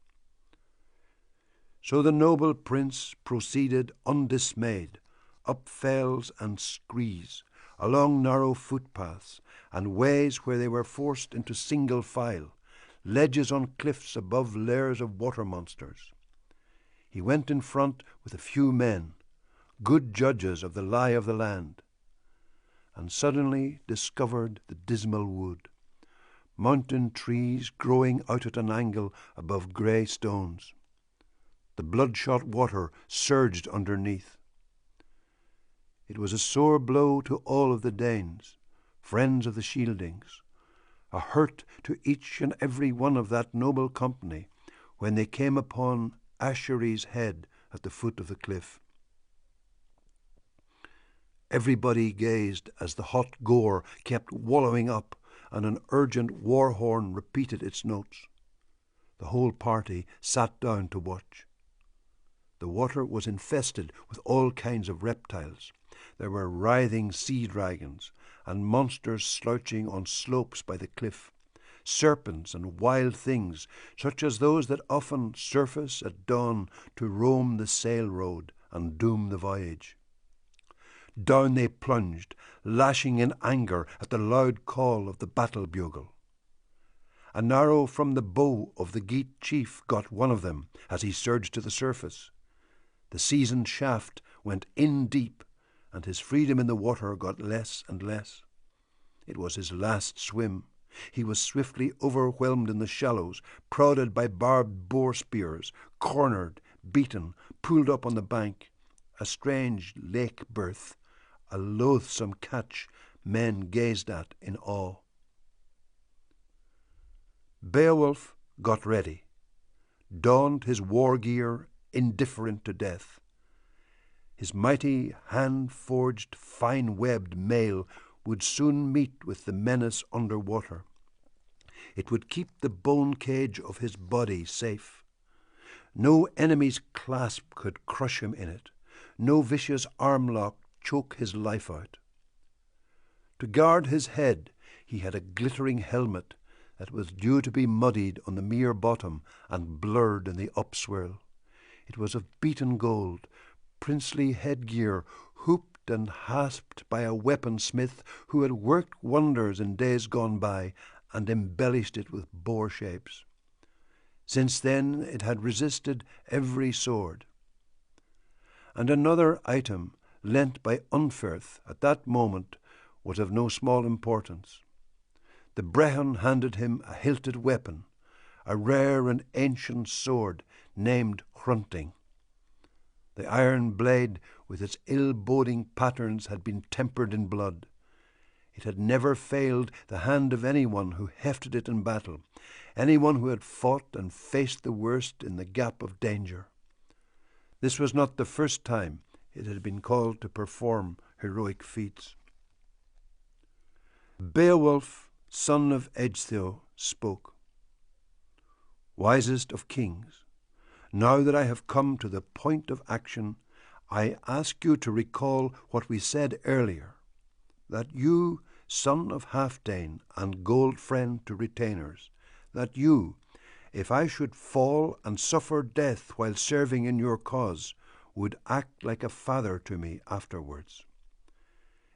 So the noble prince proceeded undismayed, up fells and screes, along narrow footpaths, and ways where they were forced into single file, ledges on cliffs above lairs of water monsters. He went in front with a few men, good judges of the lie of the land, and suddenly discovered the dismal wood, mountain trees growing out at an angle above grey stones. The bloodshot water surged underneath. It was a sore blow to all of the Danes, friends of the Shieldings, a hurt to each and every one of that noble company when they came upon Asheri's head at the foot of the cliff. Everybody gazed as the hot gore kept wallowing up and an urgent war horn repeated its notes. The whole party sat down to watch. The water was infested with all kinds of reptiles. There were writhing sea dragons and monsters slouching on slopes by the cliff, serpents and wild things such as those that often surface at dawn to roam the sail road and doom the voyage. Down they plunged, lashing in anger at the loud call of the battle bugle. An arrow from the bow of the Geat chief got one of them as he surged to the surface. The seasoned shaft went in deep, and his freedom in the water got less and less. It was his last swim. He was swiftly overwhelmed in the shallows, prodded by barbed boar spears, cornered, beaten, pulled up on the bank. A strange lake birth, a loathsome catch men gazed at in awe. Beowulf got ready, donned his war gear, indifferent to death. His mighty, hand-forged, fine-webbed mail would soon meet with the menace under water. It would keep the bone cage of his body safe. No enemy's clasp could crush him in it, no vicious arm-lock choke his life out. To guard his head, he had a glittering helmet that was due to be muddied on the mere bottom and blurred in the upswirl. It was of beaten gold, princely headgear, hooped and hasped by a weaponsmith who had worked wonders in days gone by and embellished it with boar shapes. Since then it had resisted every sword. And another item, lent by Unferth at that moment was of no small importance. The Brehon handed him a hilted weapon, a rare and ancient sword named Hrunting. The iron blade with its ill-boding patterns had been tempered in blood. It had never failed the hand of anyone who hefted it in battle, anyone who had fought and faced the worst in the gap of danger. This was not the first time it had been called to perform heroic feats. Beowulf, son of Ecgtheow, spoke. Wisest of kings, now that I have come to the point of action, I ask you to recall what we said earlier, that you, son of Halfdane and gold friend to retainers, that you, if I should fall and suffer death while serving in your cause, would act like a father to me afterwards.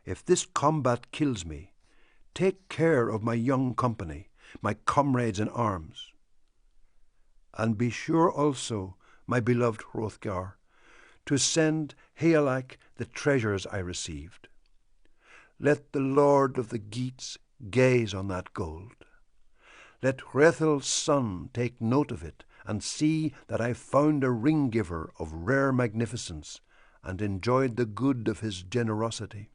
If this combat kills me, take care of my young company, my comrades in arms. And be sure also, my beloved Hrothgar, to send Hygelac the treasures I received. Let the Lord of the Geats gaze on that gold. Let Hrethel's son take note of it, and see that I found a ring-giver of rare magnificence, and enjoyed the good of his generosity.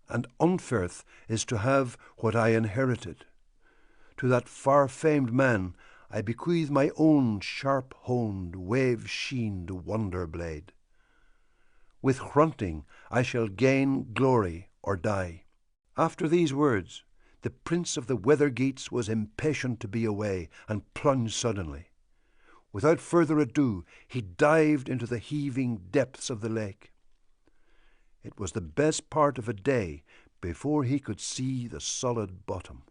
And Unferth is to have what I inherited. To that far-famed man I bequeath my own sharp-honed, wave-sheened wonder-blade. With Hrunting I shall gain glory or die. After these words, the prince of the Weathergeats was impatient to be away, and plunged suddenly. Without further ado, he dived into the heaving depths of the lake. It was the best part of a day before he could see the solid bottom.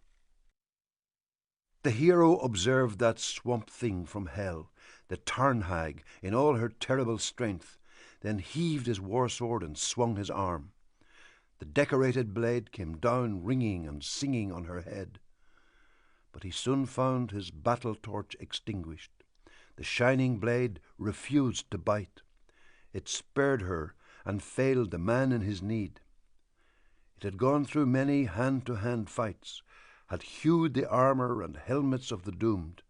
The hero observed that swamp thing from hell, the Tarnhag, in all her terrible strength, then heaved his war sword and swung his arm. The decorated blade came down ringing and singing on her head. But he soon found his battle torch extinguished. The shining blade refused to bite. It spared her and failed the man in his need. It had gone through many hand-to-hand fights, had hewed the armour and helmets of the doomed,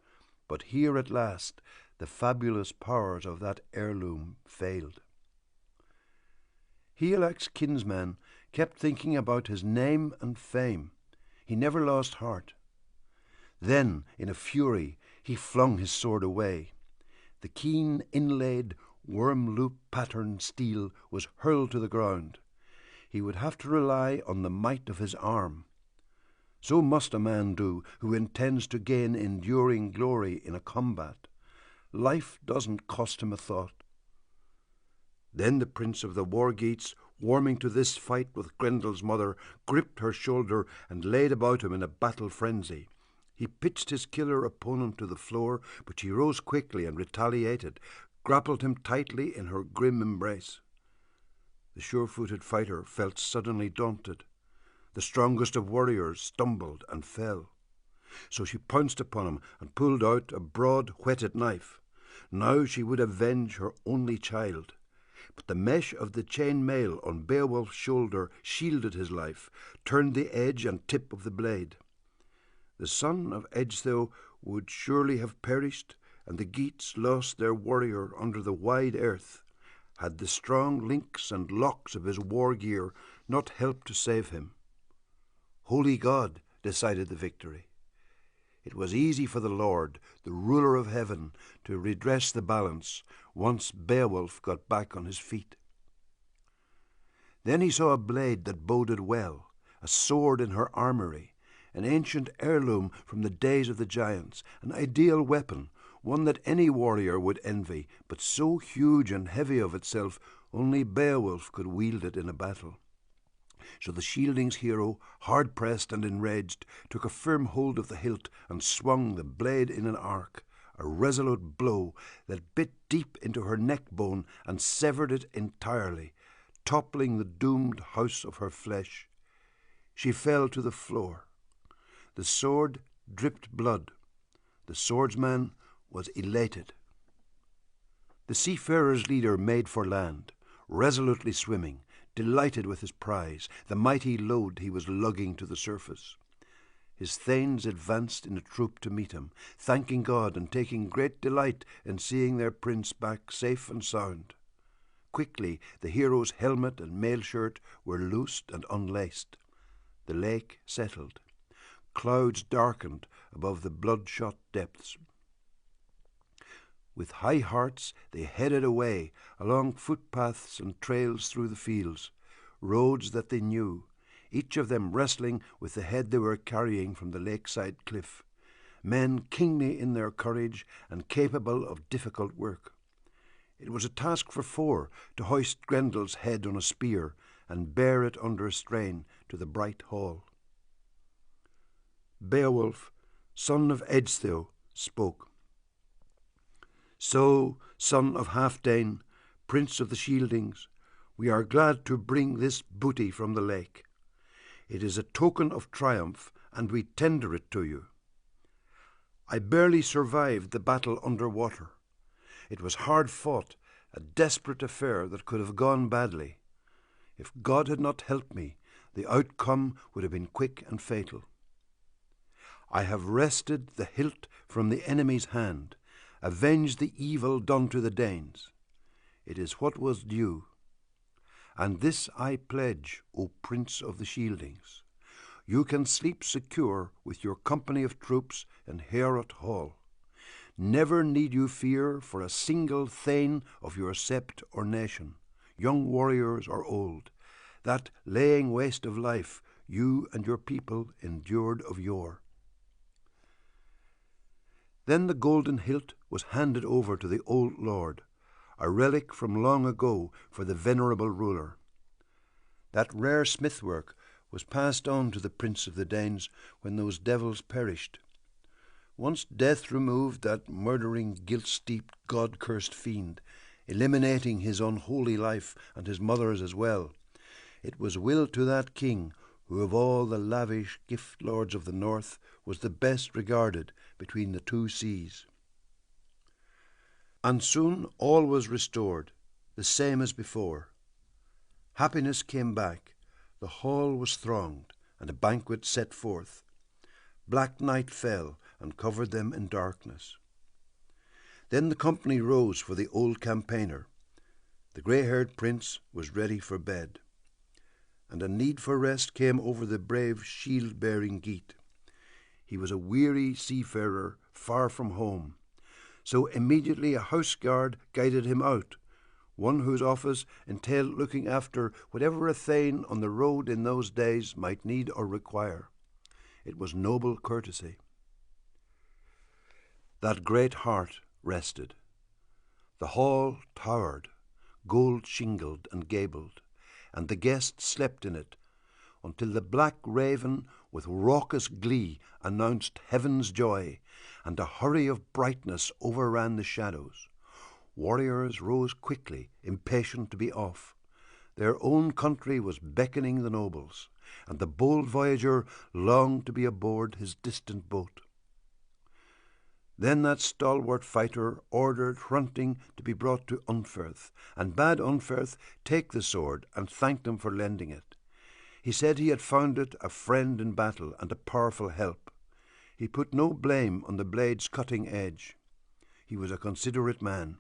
but here at last the fabulous powers of that heirloom failed. Hygelac's kinsman kept thinking about his name and fame. He never lost heart. Then, in a fury, he flung his sword away. The keen inlaid, worm-loop-patterned steel was hurled to the ground. He would have to rely on the might of his arm. So must a man do who intends to gain enduring glory in a combat. Life doesn't cost him a thought. Then the prince of the Wargeats, warming to this fight with Grendel's mother, gripped her shoulder and laid about him in a battle frenzy. He pitched his killer opponent to the floor, but she rose quickly and retaliated, grappled him tightly in her grim embrace. The sure-footed fighter felt suddenly daunted. The strongest of warriors stumbled and fell. So she pounced upon him and pulled out a broad, whetted knife. Now she would avenge her only child. But the mesh of the chain mail on Beowulf's shoulder shielded his life, turned the edge and tip of the blade. The son of Ecgtheow would surely have perished, and the Geats lost their warrior under the wide earth, had the strong links and locks of his war gear not helped to save him. Holy God decided the victory. It was easy for the Lord, the ruler of heaven, to redress the balance once Beowulf got back on his feet. Then he saw a blade that boded well, a sword in her armoury, an ancient heirloom from the days of the giants, an ideal weapon, one that any warrior would envy, but so huge and heavy of itself only Beowulf could wield it in a battle. So the Shielding's hero, hard-pressed and enraged, took a firm hold of the hilt and swung the blade in an arc, a resolute blow that bit deep into her neck bone and severed it entirely, toppling the doomed house of her flesh. She fell to the floor. The sword dripped blood. The swordsman was elated. The seafarers' leader made for land. resolutely swimming, delighted with his prize, the mighty load he was lugging to the surface. His thanes advanced in a troop to meet him, thanking God and taking great delight in seeing their prince back safe and sound. Quickly the hero's helmet and mail shirt were loosed and unlaced. The lake settled. Clouds darkened above the bloodshot depths. With high hearts they headed away along footpaths and trails through the fields, roads that they knew, each of them wrestling with the head they were carrying from the lakeside cliff, men kingly in their courage and capable of difficult work. It was a task for 4 to hoist Grendel's head on a spear and bear it under a strain to the bright hall. Beowolf, son of Eadsthill, spoke. So, son of Halfdane, prince of the Shieldings, we are glad to bring this booty from the lake. It is a token of triumph, and we tender it to you. I barely survived the battle under water. It was hard fought, a desperate affair that could have gone badly. If God had not helped me, the outcome would have been quick and fatal. I have wrested the hilt from the enemy's hand, avenged the evil done to the Danes. It is what was due. And this I pledge, O Prince of the Shieldings. You can sleep secure with your company of troops in Heorot Hall. Never need you fear for a single thane of your sept or nation, young warriors or old, that laying waste of life you and your people endured of yore. Then the golden hilt was handed over to the old lord, a relic from long ago for the venerable ruler. That rare smithwork was passed on to the prince of the Danes when those devils perished. Once death removed that murdering, guilt-steeped, god-cursed fiend, eliminating his unholy life and his mother's as well, it was willed to that king, who of all the lavish gift lords of the north was the best regarded between the 2 seas. And soon all was restored, the same as before. Happiness came back, the hall was thronged, and a banquet set forth. Black night fell and covered them in darkness. Then the company rose for the old campaigner. The grey-haired prince was ready for bed, and a need for rest came over the brave shield-bearing Geat. He was a weary seafarer far from home, so immediately a house guard guided him out, one whose office entailed looking after whatever a thane on the road in those days might need or require. It was noble courtesy. That great heart rested. The hall towered, gold-shingled and gabled, and the guests slept in it, until the black raven with raucous glee announced heaven's joy, and a hurry of brightness overran the shadows. Warriors rose quickly, impatient to be off. Their own country was beckoning the nobles, and the bold voyager longed to be aboard his distant boat. Then that stalwart fighter ordered Hrunting to be brought to Unferth, and bade Unferth take the sword and thanked him for lending it. He said he had found it a friend in battle and a powerful help. He put no blame on the blade's cutting edge. He was a considerate man.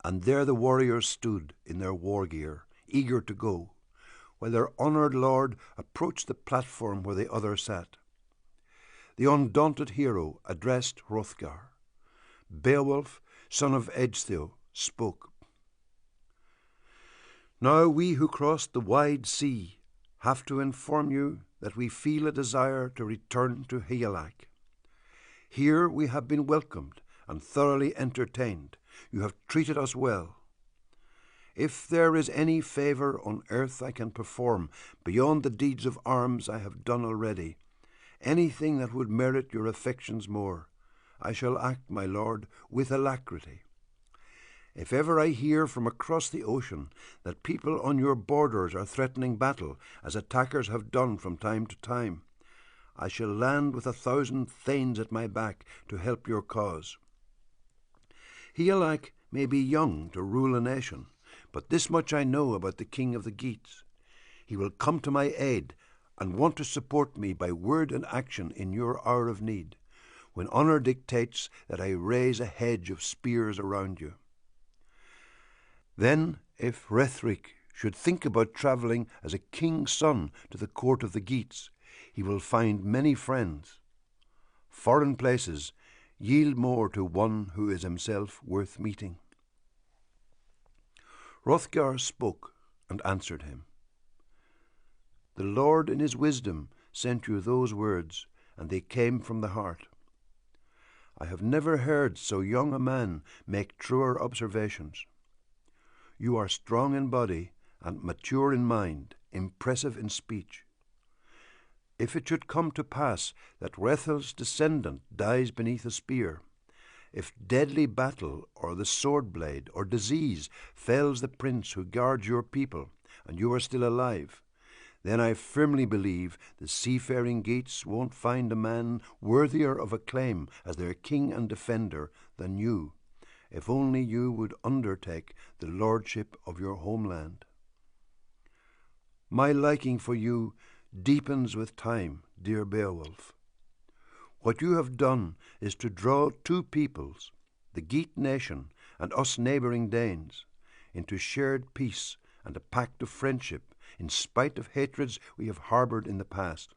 And there the warriors stood in their war gear, eager to go, while their honoured lord approached the platform where the other sat. The undaunted hero addressed Hrothgar. Beowulf, son of Eadsthill, spoke. Now we who crossed the wide sea have to inform you that we feel a desire to return to Higelac. Here we have been welcomed and thoroughly entertained. You have treated us well. If there is any favour on earth I can perform beyond the deeds of arms I have done already, anything that would merit your affections more, I shall act, my lord, with alacrity. If ever I hear from across the ocean that people on your borders are threatening battle, as attackers have done from time to time, I shall land with 1,000 thanes at my back to help your cause. Higelac may be young to rule a nation, but this much I know about the king of the Geats. He will come to my aid and want to support me by word and action in your hour of need, when honour dictates that I raise a hedge of spears around you. Then, if Hrethric should think about travelling as a king's son to the court of the Geats, he will find many friends. Foreign places yield more to one who is himself worth meeting. Hrothgar spoke and answered him. The Lord in his wisdom sent you those words, and they came from the heart. I have never heard so young a man make truer observations. You are strong in body and mature in mind, impressive in speech. If it should come to pass that Hrethel's descendant dies beneath a spear, if deadly battle or the sword blade or disease fells the prince who guards your people, and you are still alive, then I firmly believe the seafaring Geats won't find a man worthier of acclaim as their king and defender than you, if only you would undertake the lordship of your homeland. My liking for you deepens with time, dear Beowulf. What you have done is to draw two peoples, the Geat nation and us neighbouring Danes, into shared peace and a pact of friendship, in spite of hatreds we have harboured in the past.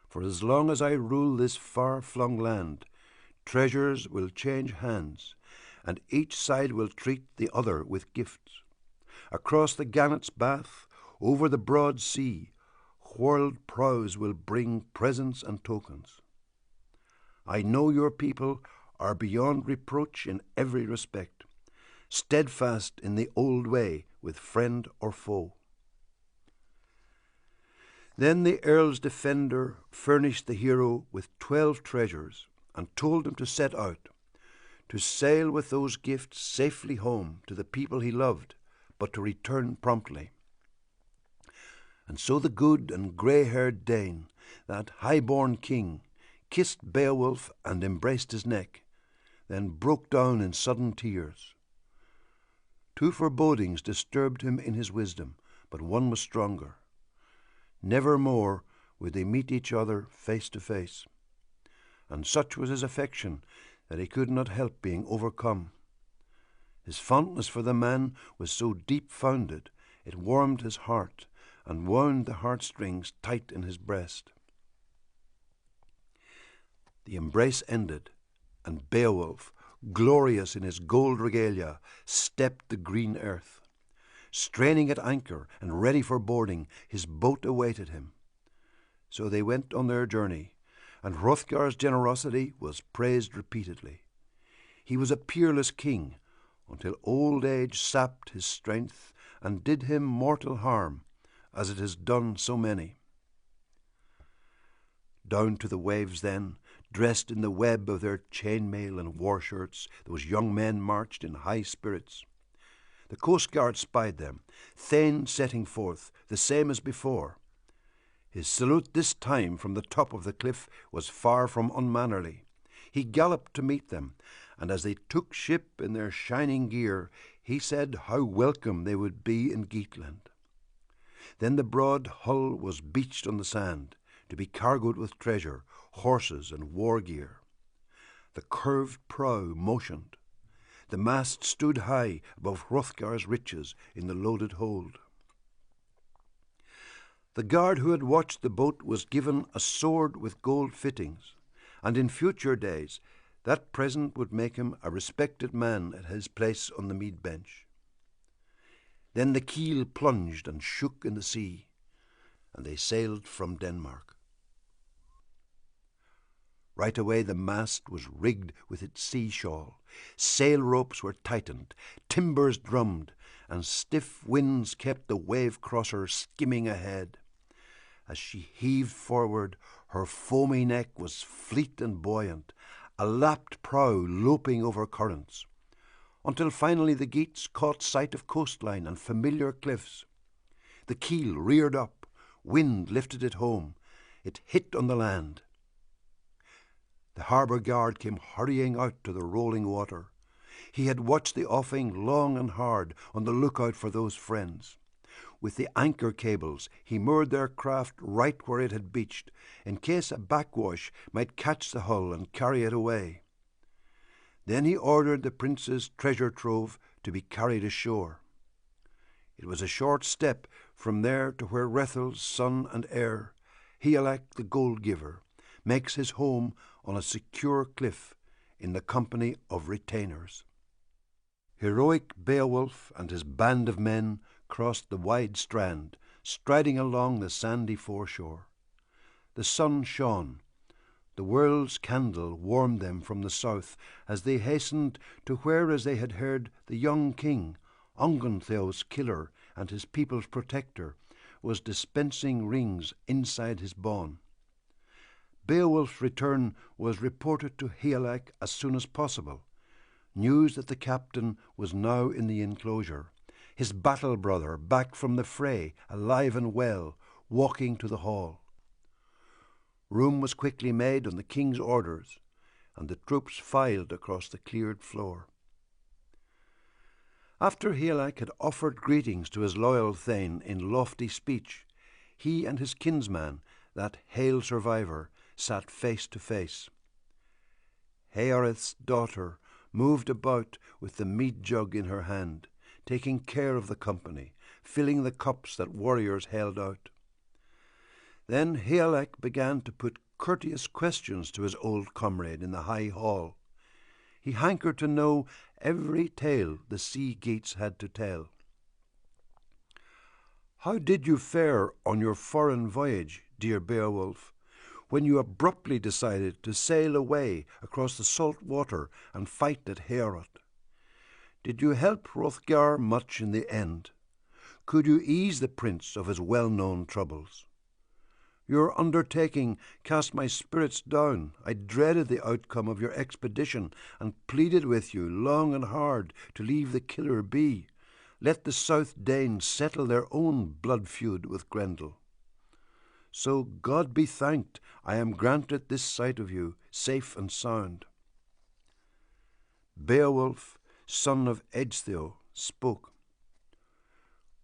For as long as I rule this far-flung land, treasures will change hands, and each side will treat the other with gifts. Across the gannet's bath, over the broad sea, whirled prows will bring presents and tokens. I know your people are beyond reproach in every respect, steadfast in the old way with friend or foe. Then the Earl's defender furnished the hero with 12 treasures and told him to set out, to sail with those gifts safely home to the people he loved, but to return promptly. And so the good and grey-haired Dane, that high-born king, kissed Beowulf and embraced his neck, then broke down in sudden tears. Two forebodings disturbed him in his wisdom, but one was stronger. Never more would they meet each other face to face, and such was his affection that he could not help being overcome. His fondness for the man was so deep-founded, it warmed his heart and wound the heartstrings tight in his breast. The embrace ended, and Beowulf, glorious in his gold regalia, stepped the green earth. Straining at anchor and ready for boarding, his boat awaited him. So they went on their journey, and Hrothgar's generosity was praised repeatedly. He was a peerless king, until old age sapped his strength and did him mortal harm, as it has done so many. Down to the waves then, dressed in the web of their chainmail and war shirts, those young men marched in high spirits. The coastguard spied them, Thane setting forth, the same as before. His salute this time from the top of the cliff was far from unmannerly. He galloped to meet them, and as they took ship in their shining gear, he said how welcome they would be in Geatland. Then the broad hull was beached on the sand, to be cargoed with treasure, horses, and war gear. The curved prow motioned. The mast stood high above Hrothgar's riches in the loaded hold. The guard who had watched the boat was given a sword with gold fittings, and in future days that present would make him a respected man at his place on the mead bench. Then the keel plunged and shook in the sea, and they sailed from Denmark. Right away the mast was rigged with its sea shawl, sail ropes were tightened, timbers drummed, and stiff winds kept the wave-crosser skimming ahead. As she heaved forward, her foamy neck was fleet and buoyant, a lapped prow loping over currents, until finally the Geats caught sight of coastline and familiar cliffs. The keel reared up, wind lifted it home, it hit on the land. The harbour guard came hurrying out to the rolling water. He had watched the offing long and hard, on the lookout for those friends. With the anchor cables, he moored their craft right where it had beached, in case a backwash might catch the hull and carry it away. Then he ordered the prince's treasure trove to be carried ashore. It was a short step from there to where Rethel's son and heir, Higelac the gold giver, makes his home on a secure cliff in the company of retainers. Heroic Beowulf and his band of men crossed the wide strand, striding along the sandy foreshore. The sun shone. The world's candle warmed them from the south as they hastened to where, as they had heard, the young king, Ongentheow's killer and his people's protector, was dispensing rings inside his bawn. Beowulf's return was reported to Higelac as soon as possible. News that the captain was now in the enclosure, his battle brother back from the fray, alive and well, walking to the hall. Room was quickly made on the king's orders, and the troops filed across the cleared floor. After Higelac had offered greetings to his loyal thane in lofty speech, he and his kinsman, that hale survivor, sat face to face. Heorith's daughter moved about with the mead jug in her hand, taking care of the company, filling the cups that warriors held out. Then Higelac began to put courteous questions to his old comrade in the high hall. He hankered to know every tale the sea geats had to tell. "How did you fare on your foreign voyage, dear Beowulf, when you abruptly decided to sail away across the salt water and fight at Heorot? Did you help Hrothgar much in the end? Could you ease the prince of his well-known troubles? Your undertaking cast my spirits down. I dreaded the outcome of your expedition and pleaded with you long and hard to leave the killer be. Let the South Danes settle their own blood feud with Grendel. So God be thanked, I am granted this sight of you, safe and sound." Beowulf, son of Ecgtheow, spoke.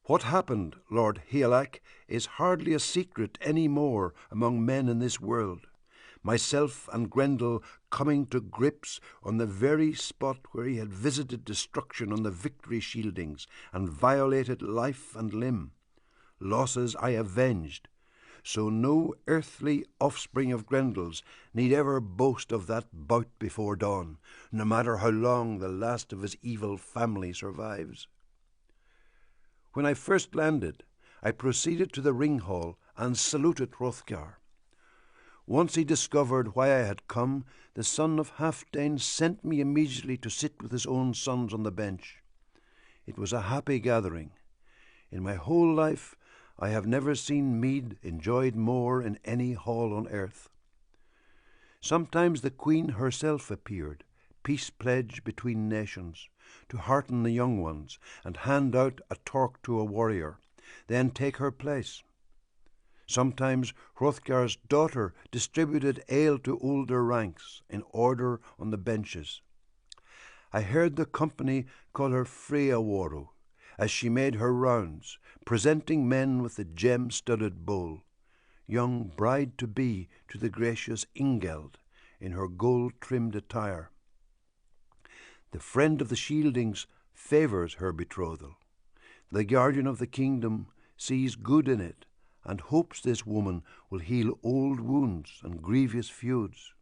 "What happened, Lord Higelac, is hardly a secret any more among men in this world. Myself and Grendel coming to grips on the very spot where he had visited destruction on the victory shieldings and violated life and limb. Losses I avenged, so no earthly offspring of Grendel's need ever boast of that bout before dawn, no matter how long the last of his evil family survives. When I first landed, I proceeded to the ring hall and saluted Hrothgar. Once he discovered why I had come, the son of Halfdane sent me immediately to sit with his own sons on the bench. It was a happy gathering. In my whole life I have never seen mead enjoyed more in any hall on earth. Sometimes the queen herself appeared, peace pledge between nations, to hearten the young ones and hand out a torque to a warrior, then take her place. Sometimes Hrothgar's daughter distributed ale to older ranks in order on the benches. I heard the company call her Freyawaru as she made her rounds, presenting men with the gem-studded bowl, young bride-to-be to the gracious Ingeld in her gold-trimmed attire. The friend of the Shieldings favours her betrothal. The guardian of the kingdom sees good in it and hopes this woman will heal old wounds and grievous feuds.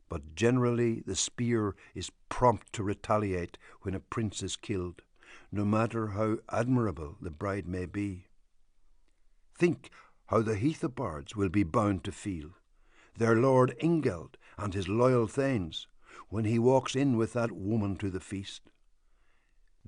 But generally the spear is prompt to retaliate when a prince is killed, no matter how admirable the bride may be. Think how the Heathobards will be bound to feel, their lord Ingeld and his loyal thanes, when he walks in with that woman to the feast.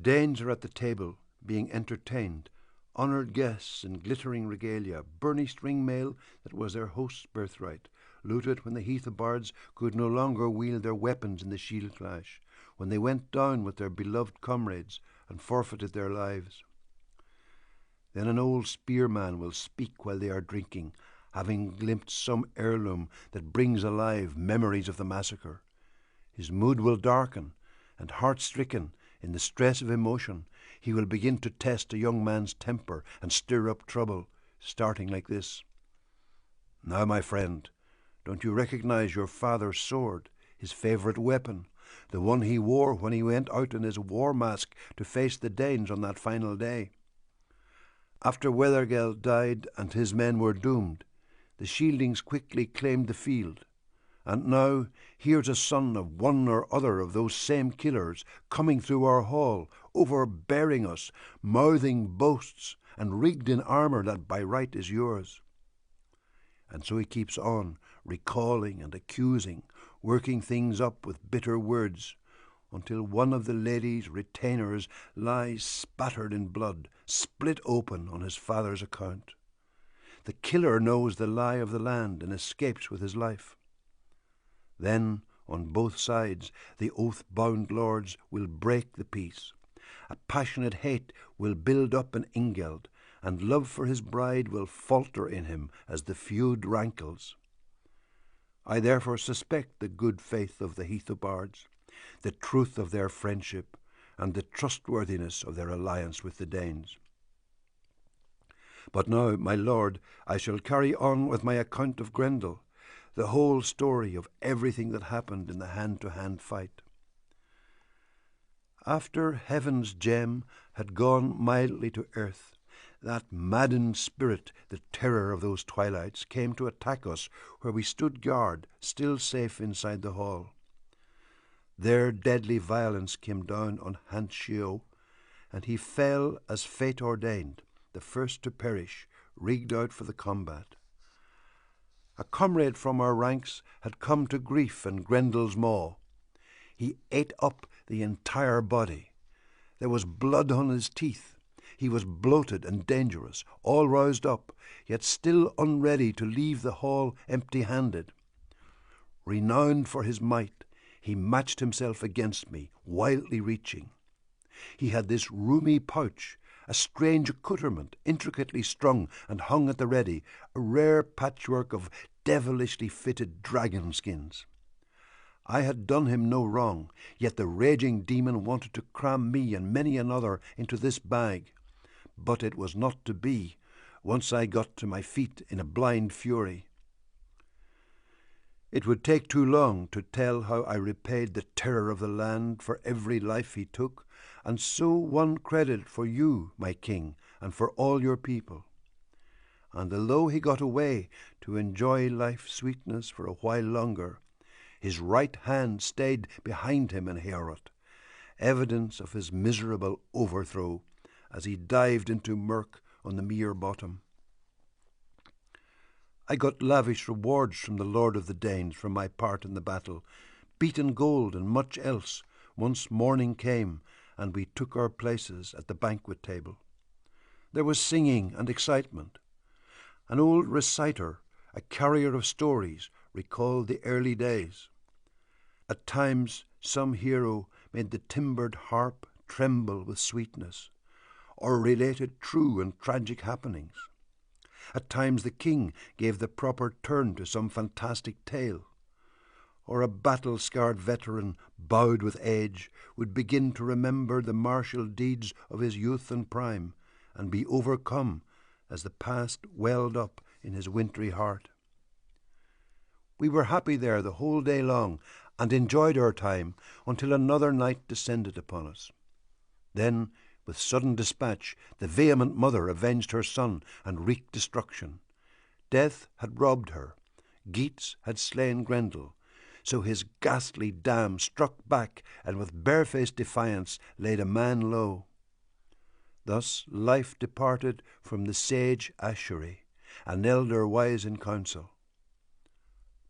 Danes are at the table, being entertained, honoured guests in glittering regalia, burnished ringmail that was their host's birthright, looted when the Heathobards could no longer wield their weapons in the shield clash, when they went down with their beloved comrades and forfeited their lives. Then an old spearman will speak while they are drinking, having glimpsed some heirloom that brings alive memories of the massacre. His mood will darken, and heart-stricken in the stress of emotion, he will begin to test a young man's temper and stir up trouble, starting like this. "Now, my friend, don't you recognize your father's sword, his favourite weapon, the one he wore when he went out in his war mask to face the Danes on that final day? After Weathergel died and his men were doomed, the Shieldings quickly claimed the field. And now here's a son of one or other of those same killers coming through our hall, overbearing us, mouthing boasts, and rigged in armour that by right is yours." And so he keeps on, recalling and accusing, working things up with bitter words, until one of the lady's retainers lies spattered in blood, split open on his father's account. The killer knows the lie of the land and escapes with his life. Then, on both sides, the oath-bound lords will break the peace. A passionate hate will build up in Ingeld, and love for his bride will falter in him as the feud rankles. I therefore suspect the good faith of the Heathobards, the truth of their friendship, and the trustworthiness of their alliance with the Danes. But now, my lord, I shall carry on with my account of Grendel, the whole story of everything that happened in the hand-to-hand fight. After Heaven's gem had gone mildly to earth, that maddened spirit, the terror of those twilights, came to attack us where we stood guard, still safe inside the hall. Their deadly violence came down on Hanshio, and he fell as fate ordained, the first to perish, rigged out for the combat. A comrade from our ranks had come to grief in Grendel's maw. He ate up the entire body. There was blood on his teeth. He was bloated and dangerous, all roused up, yet still unready to leave the hall empty-handed. Renowned for his might, he matched himself against me, wildly reaching. He had this roomy pouch, a strange accoutrement, intricately strung and hung at the ready, a rare patchwork of devilishly fitted dragon skins. I had done him no wrong, yet the raging demon wanted to cram me and many another into this bag. But it was not to be, once I got to my feet in a blind fury. It would take too long to tell how I repaid the terror of the land for every life he took, and so won credit for you, my king, and for all your people. And although he got away to enjoy life's sweetness for a while longer, his right hand stayed behind him in Heorot, evidence of his miserable overthrow as he dived into murk on the mere bottom. I got lavish rewards from the Lord of the Danes for my part in the battle, beaten gold and much else, once morning came and we took our places at the banquet table. There was singing and excitement. An old reciter, a carrier of stories, recalled the early days. At times some hero made the timbered harp tremble with sweetness, or related true and tragic happenings. At times the king gave the proper turn to some fantastic tale, or a battle-scarred veteran, bowed with age, would begin to remember the martial deeds of his youth and prime, and be overcome as the past welled up in his wintry heart. We were happy there the whole day long, and enjoyed our time until another night descended upon us. Then, with sudden dispatch, the vehement mother avenged her son and wreaked destruction. Death had robbed her. Geats had slain Grendel. So his ghastly dam struck back and with barefaced defiance laid a man low. Thus life departed from the sage Ashery, an elder wise in counsel.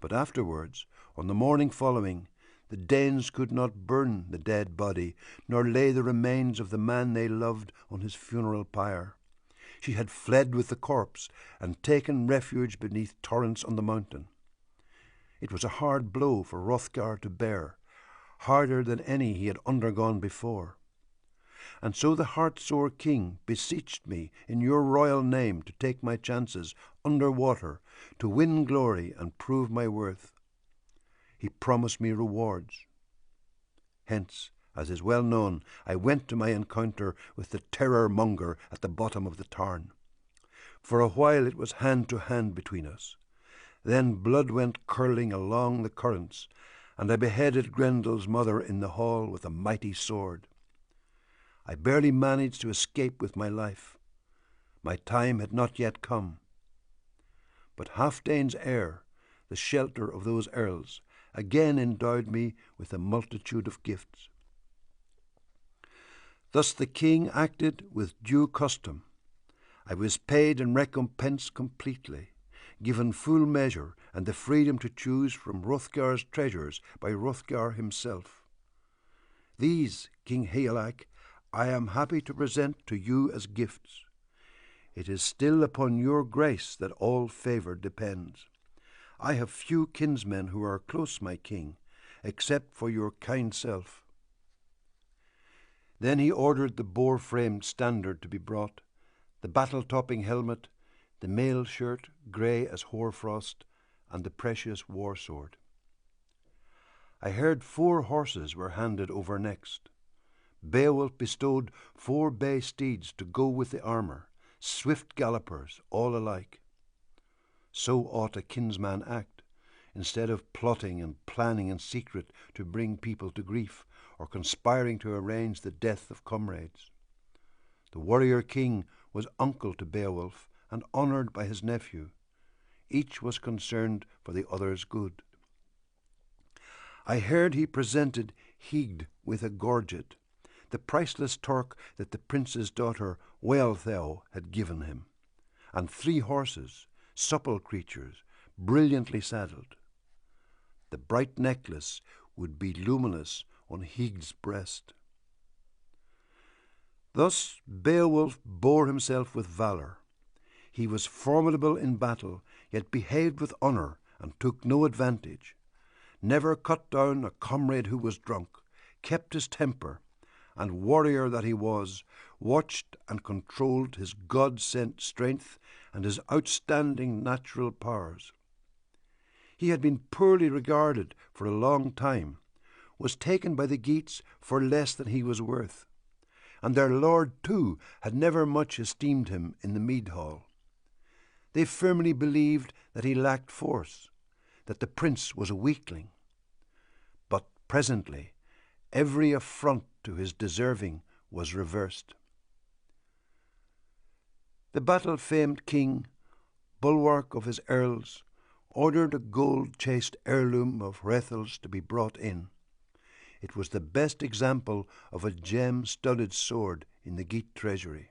But afterwards, on the morning following, the Danes could not burn the dead body, nor lay the remains of the man they loved on his funeral pyre. She had fled with the corpse and taken refuge beneath torrents on the mountain. It was a hard blow for Hrothgar to bear, harder than any he had undergone before. And so the heart-sore king beseeched me in your royal name to take my chances under water, to win glory and prove my worth. He promised me rewards. Hence As is well known, I went to my encounter with the terror-monger at the bottom of the tarn. For a while it was hand to hand between us. Then blood went curling along the currents, and I beheaded Grendel's mother in the hall with a mighty sword. I barely managed to escape with my life. My time had not yet come. But Halfdane's heir, the shelter of those earls, again endowed me with a multitude of gifts. Thus the king acted with due custom. I was paid and recompensed completely, given full measure and the freedom to choose from Hrothgar's treasures by Hrothgar himself. These, King Higelac, I am happy to present to you as gifts. It is still upon your grace that all favour depends. I have few kinsmen who are close, my king, except for your kind self. Then he ordered the boar-framed standard to be brought, the battle-topping helmet, the mail shirt, grey as hoarfrost, and the precious war-sword. I heard 4 horses were handed over next. Beowulf bestowed 4 bay steeds to go with the armour, swift gallopers, all alike. So ought a kinsman act, instead of plotting and planning in secret to bring people to grief, or conspiring to arrange the death of comrades. The warrior king was uncle to Beowulf and honoured by his nephew. Each was concerned for the other's good. I heard he presented Hygd with a gorget, the priceless torque that the prince's daughter Wealhtheow had given him, and 3 horses, supple creatures, brilliantly saddled. The bright necklace would be luminous on Hygd's breast. Thus Beowulf bore himself with valour. He was formidable in battle, yet behaved with honour and took no advantage, never cut down a comrade who was drunk, kept his temper, and warrior that he was, watched and controlled his God-sent strength and his outstanding natural powers. He had been poorly regarded for a long time, was taken by the Geats for less than he was worth, and their lord, too, had never much esteemed him in the mead hall. They firmly believed that he lacked force, that the prince was a weakling. But presently every affront to his deserving was reversed. The battle-famed king, bulwark of his earls, ordered a gold-chased heirloom of Hrethel's to be brought in. It was the best example of a gem-studded sword in the Geat treasury.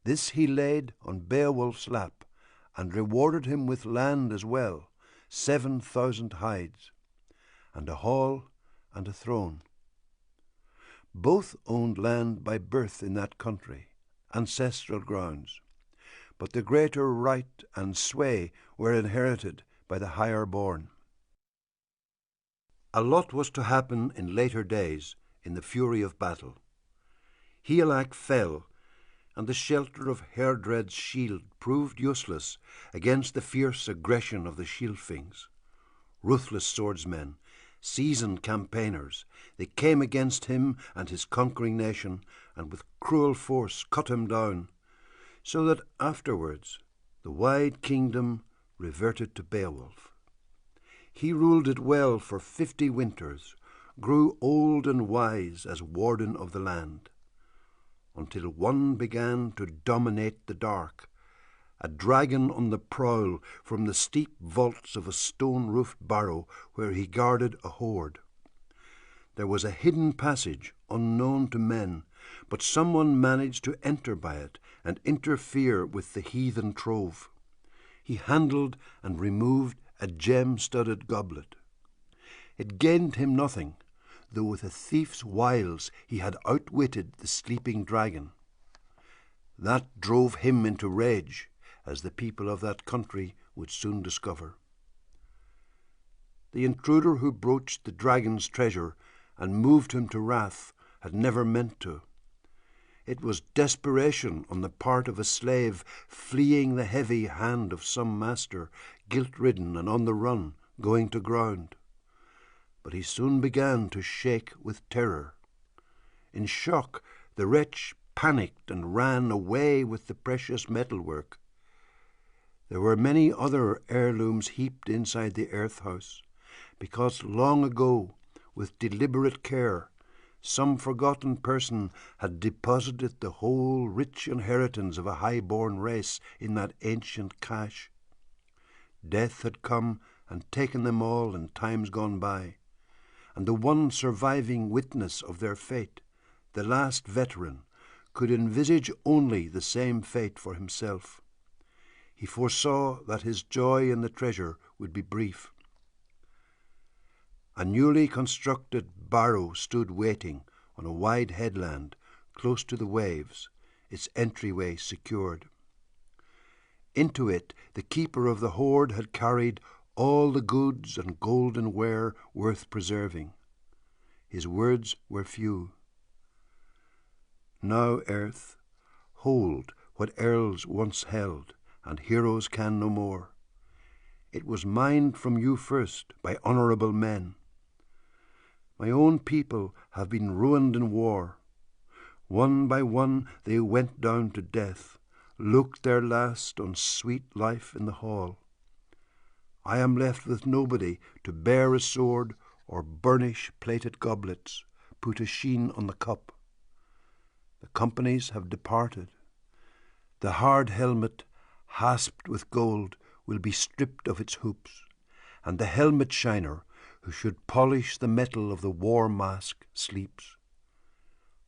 This he laid on Beowulf's lap, and rewarded him with land as well, 7,000 hides, and a hall and a throne. Both owned land by birth in that country, ancestral grounds, but the greater right and sway were inherited by the higher born. A lot was to happen in later days in the fury of battle. Higelac fell, and the shelter of Heardred's shield proved useless against the fierce aggression of the Shieldfings. Ruthless swordsmen, seasoned campaigners, they came against him and his conquering nation, and with cruel force cut him down, so that afterwards the wide kingdom reverted to Beowulf. He ruled it well for 50 winters, grew old and wise as warden of the land, until one began to dominate the dark, a dragon on the prowl from the steep vaults of a stone-roofed barrow where he guarded a hoard. There was a hidden passage unknown to men, but someone managed to enter by it and interfere with the heathen trove. He handled and removed a gem-studded goblet. It gained him nothing, though with a thief's wiles he had outwitted the sleeping dragon. That drove him into rage, as the people of that country would soon discover. The intruder who broached the dragon's treasure and moved him to wrath had never meant to. It was desperation on the part of a slave fleeing the heavy hand of some master, guilt-ridden and on the run, going to ground. But he soon began to shake with terror. In shock, the wretch panicked and ran away with the precious metalwork. There were many other heirlooms heaped inside the earth house, because long ago, with deliberate care, some forgotten person had deposited the whole rich inheritance of a high-born race in that ancient cache. Death had come and taken them all in times gone by, and the one surviving witness of their fate, the last veteran, could envisage only the same fate for himself. He foresaw that his joy in the treasure would be brief. A newly constructed barrow stood waiting on a wide headland close to the waves, its entryway secured. Into it the keeper of the hoard had carried all the goods and golden ware worth preserving. His words were few. Now, earth, hold what earls once held, and heroes can no more. It was mined from you first by honourable men. My own people have been ruined in war. One by one they went down to death, looked their last on sweet life in the hall. I am left with nobody to bear a sword or burnish plated goblets, put a sheen on the cup. The companies have departed. The hard helmet, hasped with gold, will be stripped of its hoops, and the helmet shiner, who should polish the metal of the war mask, sleeps.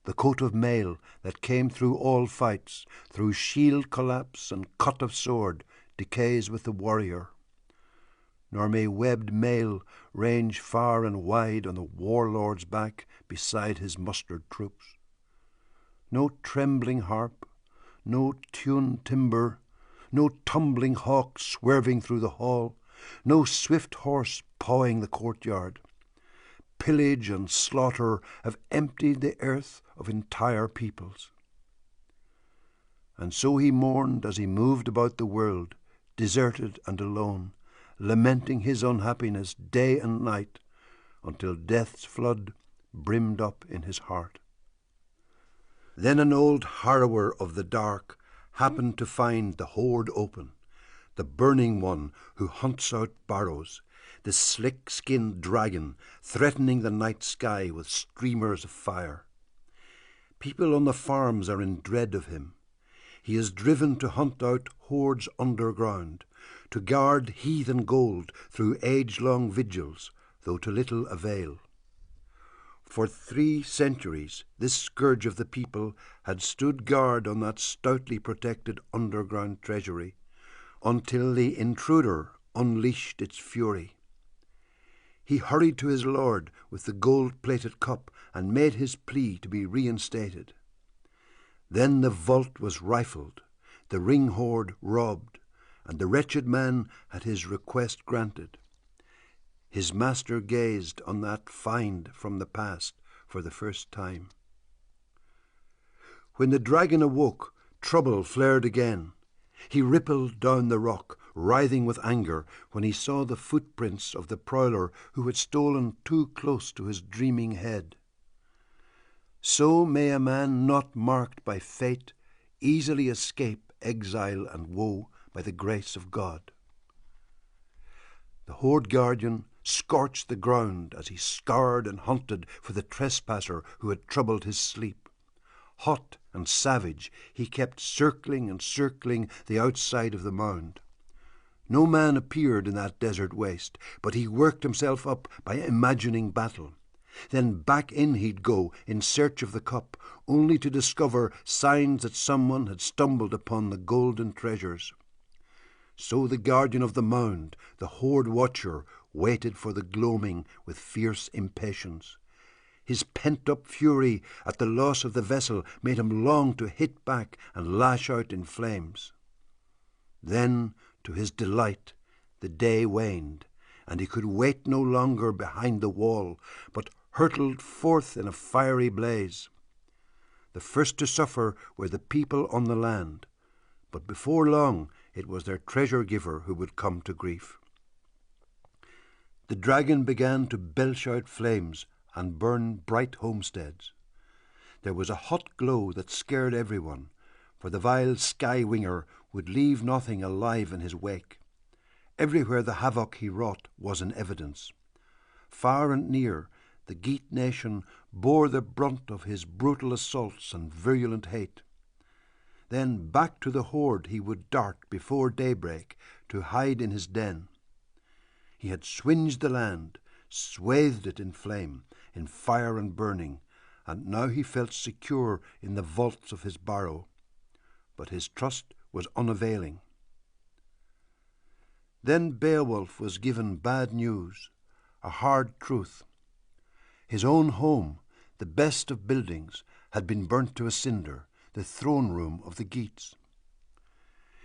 The coat of mail that came through all fights, through shield collapse and cut of sword, decays with the warrior. Nor may webbed mail range far and wide on the warlord's back beside his mustered troops. No trembling harp, no tuned timbre, no tumbling hawk swerving through the hall, no swift horse pawing the courtyard. Pillage and slaughter have emptied the earth of entire peoples. And so he mourned as he moved about the world, deserted and alone, lamenting his unhappiness day and night, until death's flood brimmed up in his heart. Then an old harrower of the dark happened to find the hoard open, the burning one who hunts out barrows, the slick-skinned dragon threatening the night sky with streamers of fire. People on the farms are in dread of him. He is driven to hunt out hoards underground, to guard heathen gold through age-long vigils, though to little avail. For 3 centuries this scourge of the people had stood guard on that stoutly protected underground treasury, until the intruder unleashed its fury. He hurried to his lord with the gold-plated cup and made his plea to be reinstated. Then the vault was rifled, the ring hoard robbed, and the wretched man had his request granted. His master gazed on that find from the past for the first time. When the dragon awoke, trouble flared again. He rippled down the rock, writhing with anger, when he saw the footprints of the prowler who had stolen too close to his dreaming head. So may a man not marked by fate easily escape exile and woe by the grace of God. The hoard guardian scorched the ground as he scoured and hunted for the trespasser who had troubled his sleep. Hot and savage, he kept circling and circling the outside of the mound. No man appeared in that desert waste, but he worked himself up by imagining battle. Then back in he'd go in search of the cup, only to discover signs that someone had stumbled upon the golden treasures. So the guardian of the mound, the hoard watcher, waited for the gloaming with fierce impatience. His pent-up fury at the loss of the vessel made him long to hit back and lash out in flames. Then, to his delight, the day waned, and he could wait no longer behind the wall, but hurtled forth in a fiery blaze. The first to suffer were the people on the land, but before long it was their treasure-giver who would come to grief. The dragon began to belch out flames and burn bright homesteads. There was a hot glow that scared everyone, for the vile sky-winger would leave nothing alive in his wake. Everywhere the havoc he wrought was in evidence. Far and near, the Geat nation bore the brunt of his brutal assaults and virulent hate. Then back to the horde he would dart before daybreak to hide in his den. He had swinged the land, swathed it in flame, in fire and burning, and now he felt secure in the vaults of his barrow. But his trust was unavailing. Then Beowulf was given bad news, a hard truth. His own home, the best of buildings, had been burnt to a cinder, the throne room of the Geats.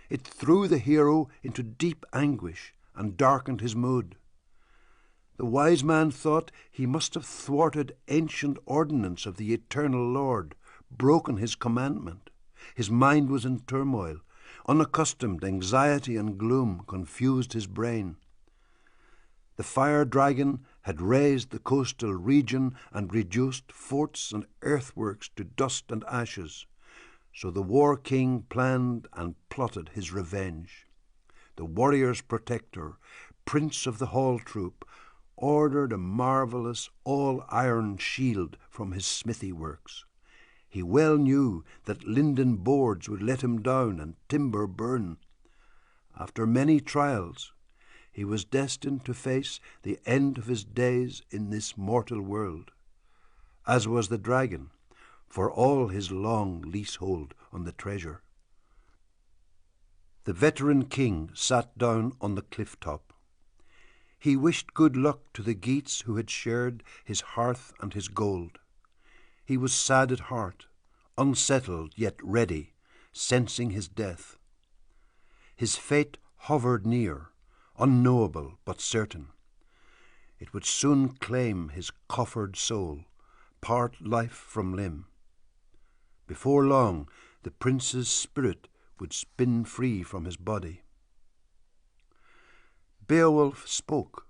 It threw the hero into deep anguish and darkened his mood. The wise man thought he must have thwarted ancient ordinance of the eternal Lord, broken his commandment. His mind was in turmoil. Unaccustomed anxiety and gloom confused his brain. The fire dragon had razed the coastal region and reduced forts and earthworks to dust and ashes. So the war king planned and plotted his revenge. The warrior's protector, prince of the hall troop, ordered a marvellous all-iron shield from his smithy works. He well knew that linden boards would let him down and timber burn. After many trials, he was destined to face the end of his days in this mortal world, as was the dragon, for all his long leasehold on the treasure. The veteran king sat down on the cliff-top. He wished good luck to the Geats who had shared his hearth and his gold. He was sad at heart, unsettled yet ready, sensing his death. His fate hovered near, unknowable but certain. It would soon claim his coffered soul, part life from limb. Before long, the prince's spirit would spin free from his body. Beowulf spoke,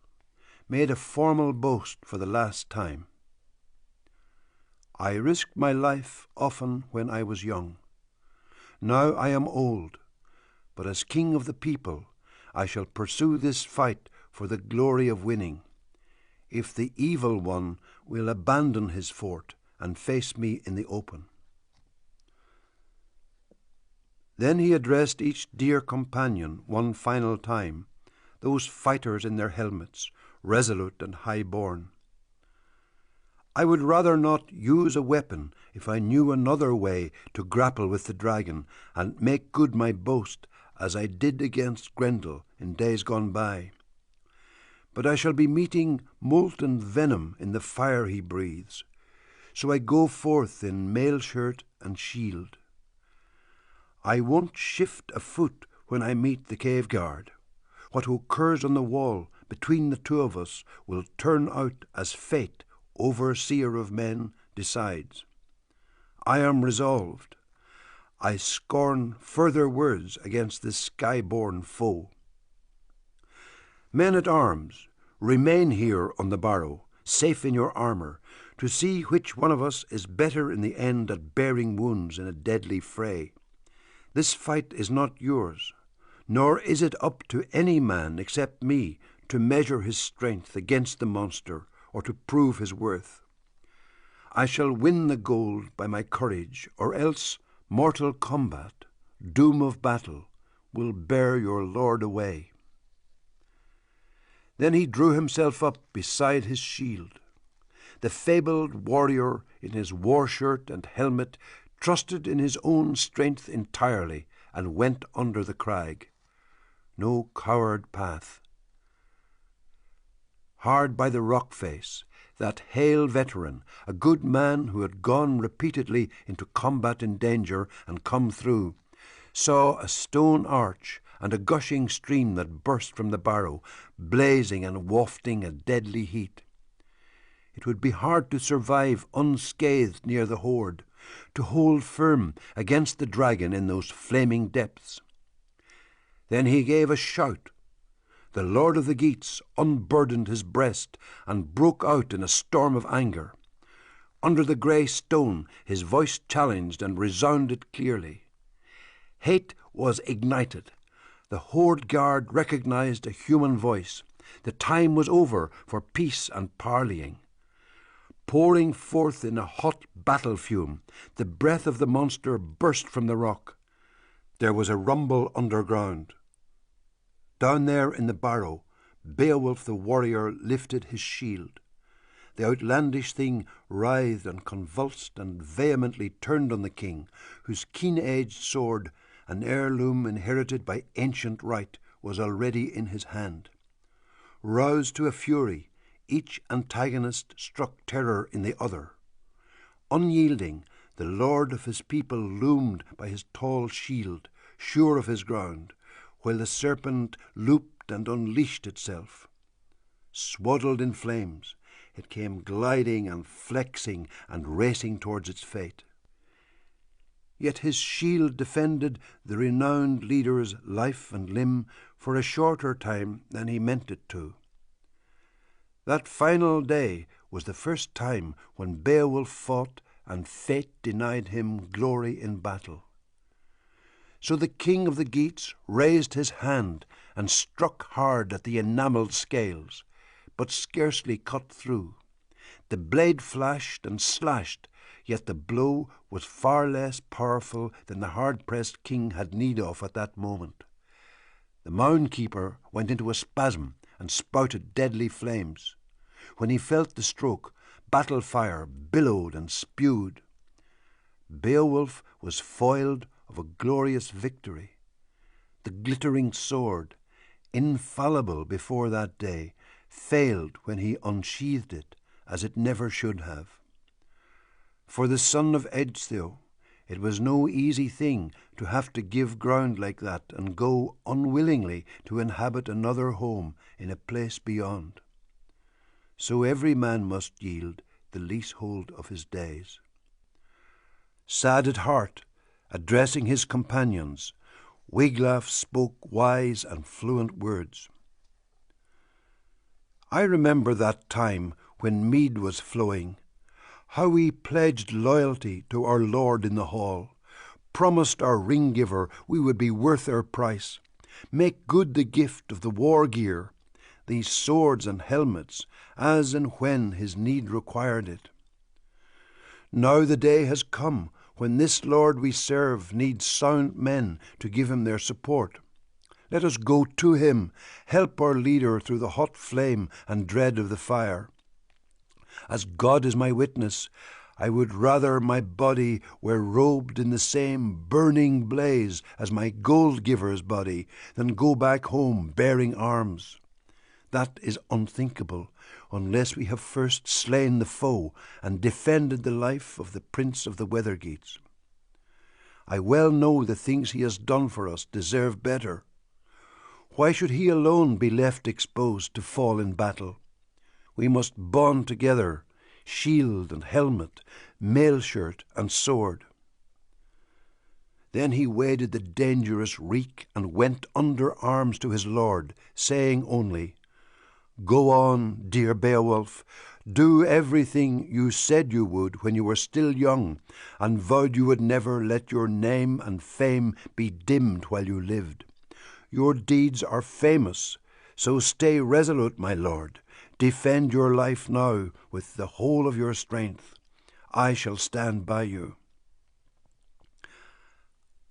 made a formal boast for the last time. I risked my life often when I was young. Now I am old, but as king of the people, I shall pursue this fight for the glory of winning, if the evil one will abandon his fort and face me in the open. Then he addressed each dear companion one final time, those fighters in their helmets, resolute and high-born. I would rather not use a weapon if I knew another way to grapple with the dragon and make good my boast as I did against Grendel in days gone by. But I shall be meeting molten venom in the fire he breathes, so I go forth in mail-shirt and shield. I won't shift a foot when I meet the cave guard. What occurs on the wall between the two of us will turn out as fate, overseer of men, decides. I am resolved. I scorn further words against this sky-born foe. Men-at-arms, remain here on the barrow, safe in your armour, to see which one of us is better in the end at bearing wounds in a deadly fray. This fight is not yours, nor is it up to any man except me to measure his strength against the monster or to prove his worth. I shall win the gold by my courage, or else mortal combat, doom of battle, will bear your lord away. Then he drew himself up beside his shield. The fabled warrior in his war-shirt and helmet trusted in his own strength entirely and went under the crag. No coward path. Hard by the rock face, that hale veteran, a good man who had gone repeatedly into combat in danger and come through, saw a stone arch and a gushing stream that burst from the barrow, blazing and wafting a deadly heat. It would be hard to survive unscathed near the horde, to hold firm against the dragon in those flaming depths. Then he gave a shout. The Lord of the Geats unburdened his breast and broke out in a storm of anger. Under the grey stone his voice challenged and resounded clearly. Hate was ignited. The horde guard recognized a human voice. The time was over for peace and parleying. Pouring forth in a hot battle fume, the breath of the monster burst from the rock. There was a rumble underground. Down there in the barrow, Beowulf the warrior lifted his shield. The outlandish thing writhed and convulsed and vehemently turned on the king, whose keen-edged sword, an heirloom inherited by ancient right, was already in his hand. Roused to a fury, each antagonist struck terror in the other. Unyielding, the lord of his people loomed by his tall shield, sure of his ground, while the serpent looped and unleashed itself. Swaddled in flames, it came gliding and flexing and racing towards its fate. Yet his shield defended the renowned leader's life and limb for a shorter time than he meant it to. That final day was the first time when Beowulf fought and fate denied him glory in battle. So the king of the Geats raised his hand and struck hard at the enamelled scales, but scarcely cut through. The blade flashed and slashed, yet the blow was far less powerful than the hard-pressed king had need of at that moment. The mound keeper went into a spasm and spouted deadly flames. When he felt the stroke, battle fire billowed and spewed. Beowulf was foiled of a glorious victory. The glittering sword, infallible before that day, failed when he unsheathed it, as it never should have. For the son of Ecgtheow, it was no easy thing to have to give ground like that and go unwillingly to inhabit another home in a place beyond. So every man must yield the leasehold of his days. Sad at heart, addressing his companions, Wiglaf spoke wise and fluent words. I remember that time when mead was flowing, how we pledged loyalty to our lord in the hall, promised our ring-giver we would be worth our price, make good the gift of the war gear, these swords and helmets, as and when his need required it. Now the day has come when this Lord we serve needs sound men to give him their support. Let us go to him, help our leader through the hot flame and dread of the fire. As God is my witness, I would rather my body were robed in the same burning blaze as my gold-giver's body than go back home bearing arms. That is unthinkable, unless we have first slain the foe and defended the life of the Prince of the Weathergeats. I well know the things he has done for us deserve better. Why should he alone be left exposed to fall in battle? We must bond together, shield and helmet, mail shirt and sword. Then he waded the dangerous reek and went under arms to his lord, saying only, "Go on, dear Beowulf, do everything you said you would when you were still young, and vowed you would never let your name and fame be dimmed while you lived. Your deeds are famous, so stay resolute, my lord. Defend your life now with the whole of your strength. I shall stand by you."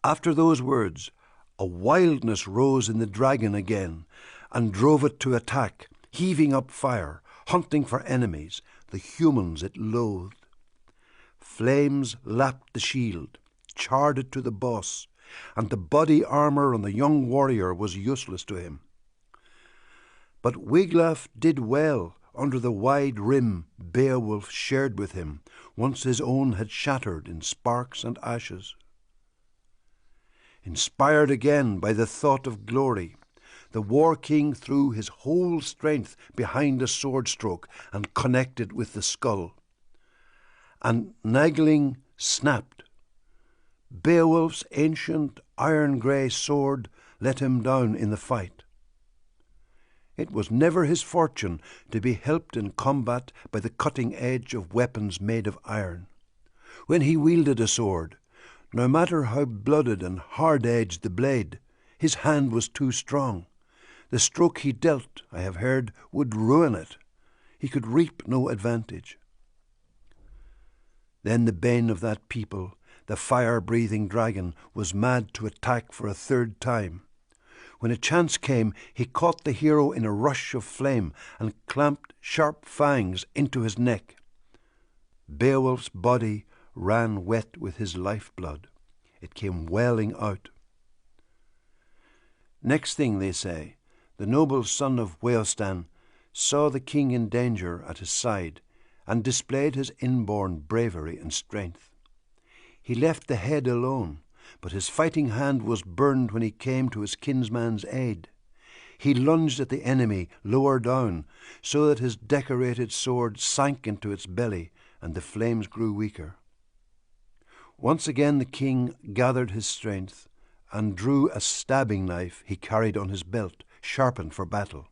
After those words, a wildness rose in the dragon again, and drove it to attack, heaving up fire, hunting for enemies, the humans it loathed. Flames lapped the shield, charred it to the boss, and the body armour on the young warrior was useless to him. But Wiglaf did well under the wide rim Beowulf shared with him, once his own had shattered in sparks and ashes. Inspired again by the thought of glory, the war-king threw his whole strength behind a sword stroke and connected with the skull. And Nagling snapped. Beowulf's ancient iron-grey sword let him down in the fight. It was never his fortune to be helped in combat by the cutting edge of weapons made of iron. When he wielded a sword, no matter how blooded and hard-edged the blade, his hand was too strong. The stroke he dealt, I have heard, would ruin it. He could reap no advantage. Then the bane of that people, the fire-breathing dragon, was mad to attack for a third time. When a chance came, he caught the hero in a rush of flame and clamped sharp fangs into his neck. Beowulf's body ran wet with his lifeblood. It came welling out. Next thing, they say, the noble son of Weohstan saw the king in danger at his side and displayed his inborn bravery and strength. He left the head alone, but his fighting hand was burned when he came to his kinsman's aid. He lunged at the enemy lower down, so that his decorated sword sank into its belly and the flames grew weaker. Once again the king gathered his strength and drew a stabbing knife he carried on his belt, sharpened for battle.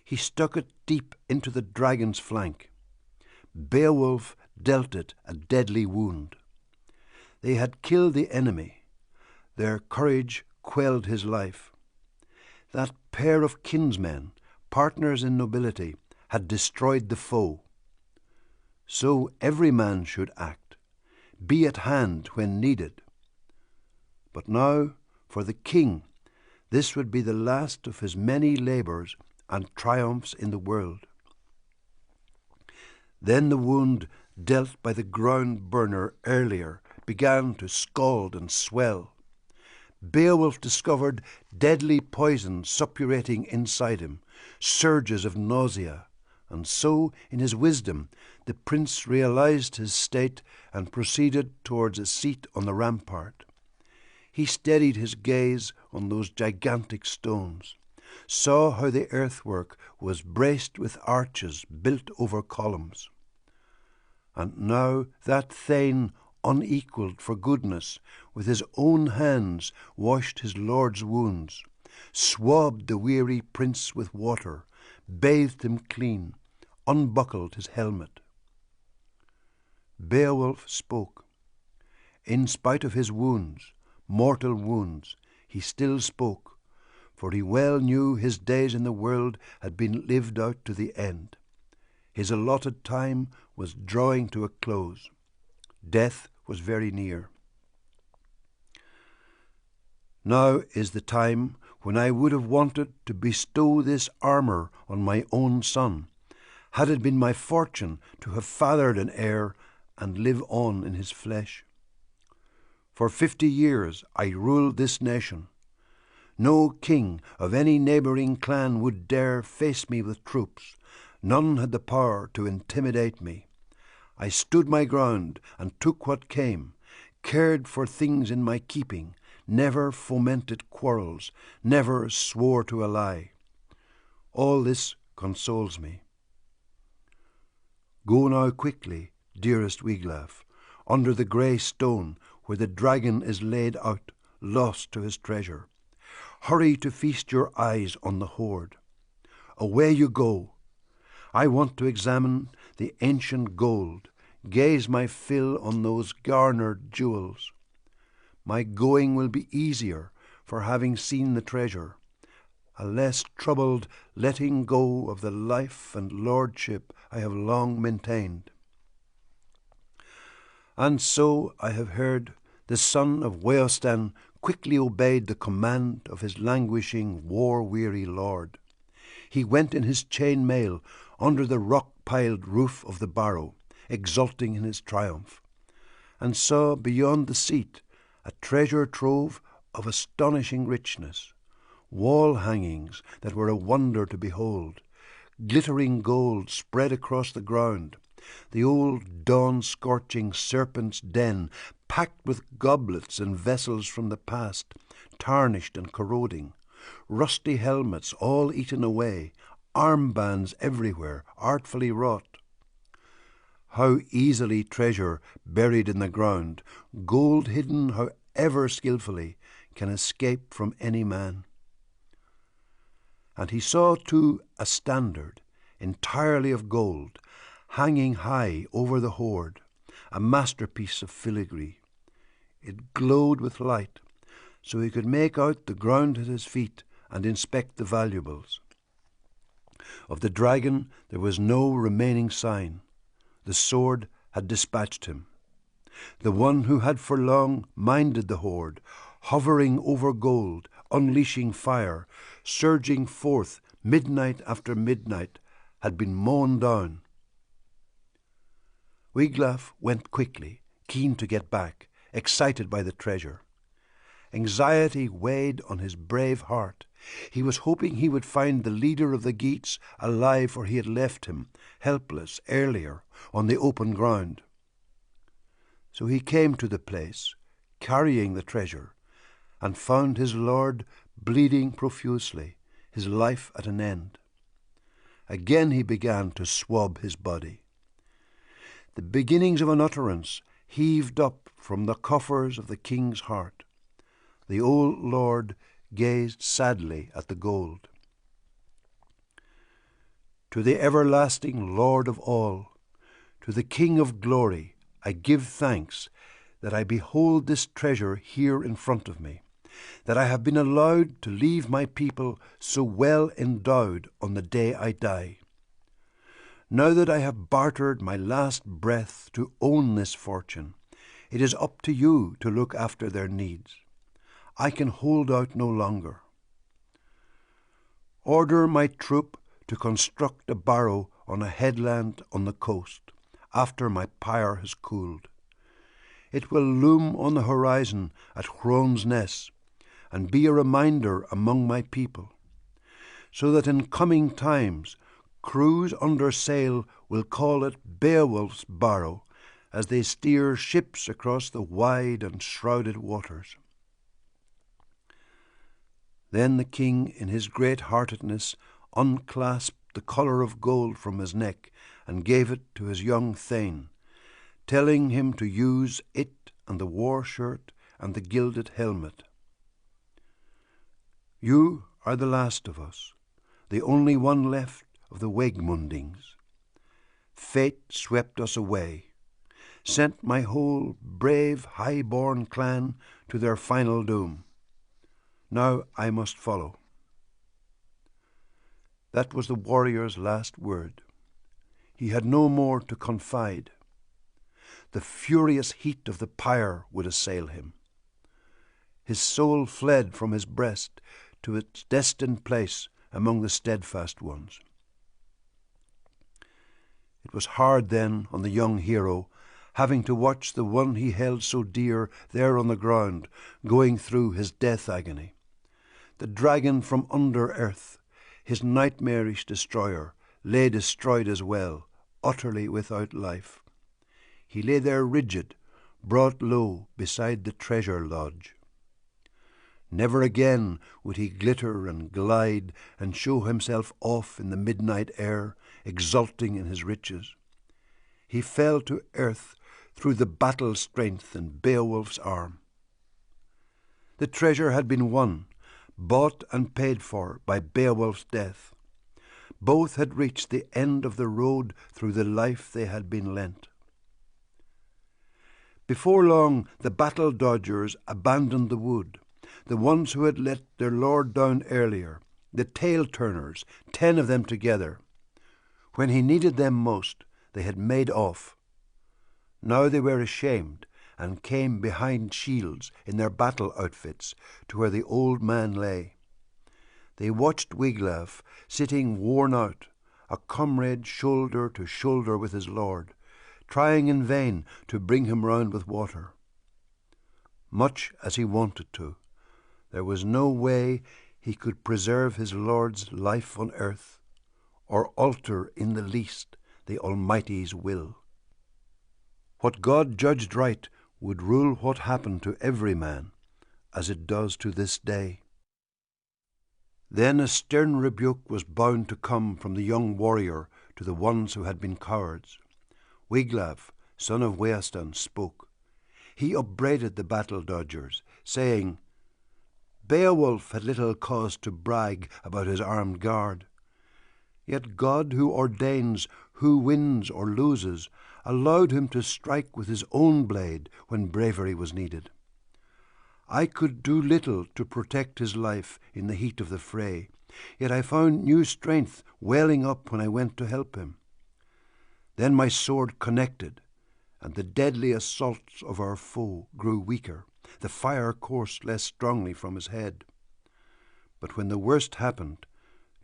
He stuck it deep into the dragon's flank. Beowulf dealt it a deadly wound. They had killed the enemy. Their courage quelled his life. That pair of kinsmen, partners in nobility, had destroyed the foe. So every man should act, be at hand when needed. But now, for the king, this would be the last of his many labours and triumphs in the world. Then the wound dealt by the ground burner earlier began to scald and swell. Beowulf discovered deadly poison suppurating inside him, surges of nausea, and so, in his wisdom, the prince realized his state and proceeded towards a seat on the rampart. He steadied his gaze on those gigantic stones, saw how the earthwork was braced with arches built over columns. And now that Thane, unequalled for goodness, with his own hands washed his lord's wounds, swabbed the weary prince with water, bathed him clean, unbuckled his helmet. Beowulf spoke. In spite of his wounds, mortal wounds, he still spoke, for he well knew his days in the world had been lived out to the end. His allotted time was drawing to a close. Death was very near. Now is the time when I would have wanted to bestow this armour on my own son, had it been my fortune to have fathered an heir and live on in his flesh. For 50 years I ruled this nation. No king of any neighbouring clan would dare face me with troops. None had the power to intimidate me. I stood my ground and took what came, cared for things in my keeping, never fomented quarrels, never swore to a lie. All this consoles me. Go now quickly, dearest Wiglaf, under the grey stone where the dragon is laid out, lost to his treasure. Hurry to feast your eyes on the hoard. Away you go. I want to examine the ancient gold, gaze my fill on those garnered jewels. My going will be easier for having seen the treasure, a less troubled letting go of the life and lordship I have long maintained. And so, I have heard, the son of Weohstan quickly obeyed the command of his languishing, war-weary lord. He went in his chain mail under the rock-piled roof of the barrow, exulting in his triumph, and saw beyond the seat a treasure trove of astonishing richness, wall hangings that were a wonder to behold, glittering gold spread across the ground, the old dawn-scorching serpent's den packed with goblets and vessels from the past, tarnished and corroding, rusty helmets all eaten away, armbands everywhere, artfully wrought. How easily treasure buried in the ground, gold hidden however skilfully, can escape from any man. And he saw too a standard, entirely of gold, hanging high over the hoard, a masterpiece of filigree. It glowed with light, so he could make out the ground at his feet and inspect the valuables. Of the dragon there was no remaining sign. The sword had dispatched him. The one who had for long minded the hoard, hovering over gold, unleashing fire, surging forth midnight after midnight, had been mown down. Wiglaf went quickly, keen to get back, excited by the treasure. Anxiety weighed on his brave heart. He was hoping he would find the leader of the Geats alive, for he had left him, helpless, earlier, on the open ground. So he came to the place, carrying the treasure, and found his lord bleeding profusely, his life at an end. Again he began to swab his body. The beginnings of an utterance heaved up from the coffers of the king's heart. The old lord gazed sadly at the gold. To the everlasting Lord of all, to the King of glory, I give thanks that I behold this treasure here in front of me, that I have been allowed to leave my people so well endowed on the day I die. Now that I have bartered my last breath to own this fortune, it is up to you to look after their needs. I can hold out no longer. Order my troop to construct a barrow on a headland on the coast, after my pyre has cooled. It will loom on the horizon at Hrone's Ness, and be a reminder among my people, so that in coming times crews under sail will call it Beowulf's Barrow as they steer ships across the wide and shrouded waters. Then the king, in his great-heartedness, unclasped the collar of gold from his neck and gave it to his young thane, telling him to use it and the war shirt and the gilded helmet. You are the last of us, the only one left of the Wegmundings. Fate swept us away, sent my whole brave, high-born clan to their final doom. Now I must follow. That was the warrior's last word. He had no more to confide. The furious heat of the pyre would assail him. His soul fled from his breast to its destined place among the steadfast ones. It was hard then on the young hero, having to watch the one he held so dear there on the ground, going through his death agony. The dragon from under earth, his nightmarish destroyer, lay destroyed as well, utterly without life. He lay there rigid, brought low beside the treasure lodge. Never again would he glitter and glide and show himself off in the midnight air, exulting in his riches. He fell to earth through the battle strength in Beowulf's arm. The treasure had been won, bought and paid for by Beowulf's death. Both had reached the end of the road through the life they had been lent. Before long, the battle dodgers abandoned the wood, the ones who had let their lord down earlier, the tail-turners, 10 of them together. When he needed them most, they had made off. Now they were ashamed and came behind shields in their battle outfits to where the old man lay. They watched Wiglaf sitting worn out, a comrade shoulder to shoulder with his lord, trying in vain to bring him round with water. Much as he wanted to, there was no way he could preserve his lord's life on earth, or alter in the least the Almighty's will. What God judged right would rule what happened to every man, as it does to this day. Then a stern rebuke was bound to come from the young warrior to the ones who had been cowards. Wiglaf, son of Weohstan, spoke. He upbraided the battle dodgers, saying, Beowulf had little cause to brag about his armed guard. Yet God, who ordains who wins or loses, allowed him to strike with his own blade when bravery was needed. I could do little to protect his life in the heat of the fray, yet I found new strength welling up when I went to help him. Then my sword connected, and the deadly assaults of our foe grew weaker, the fire coursed less strongly from his head. But when the worst happened,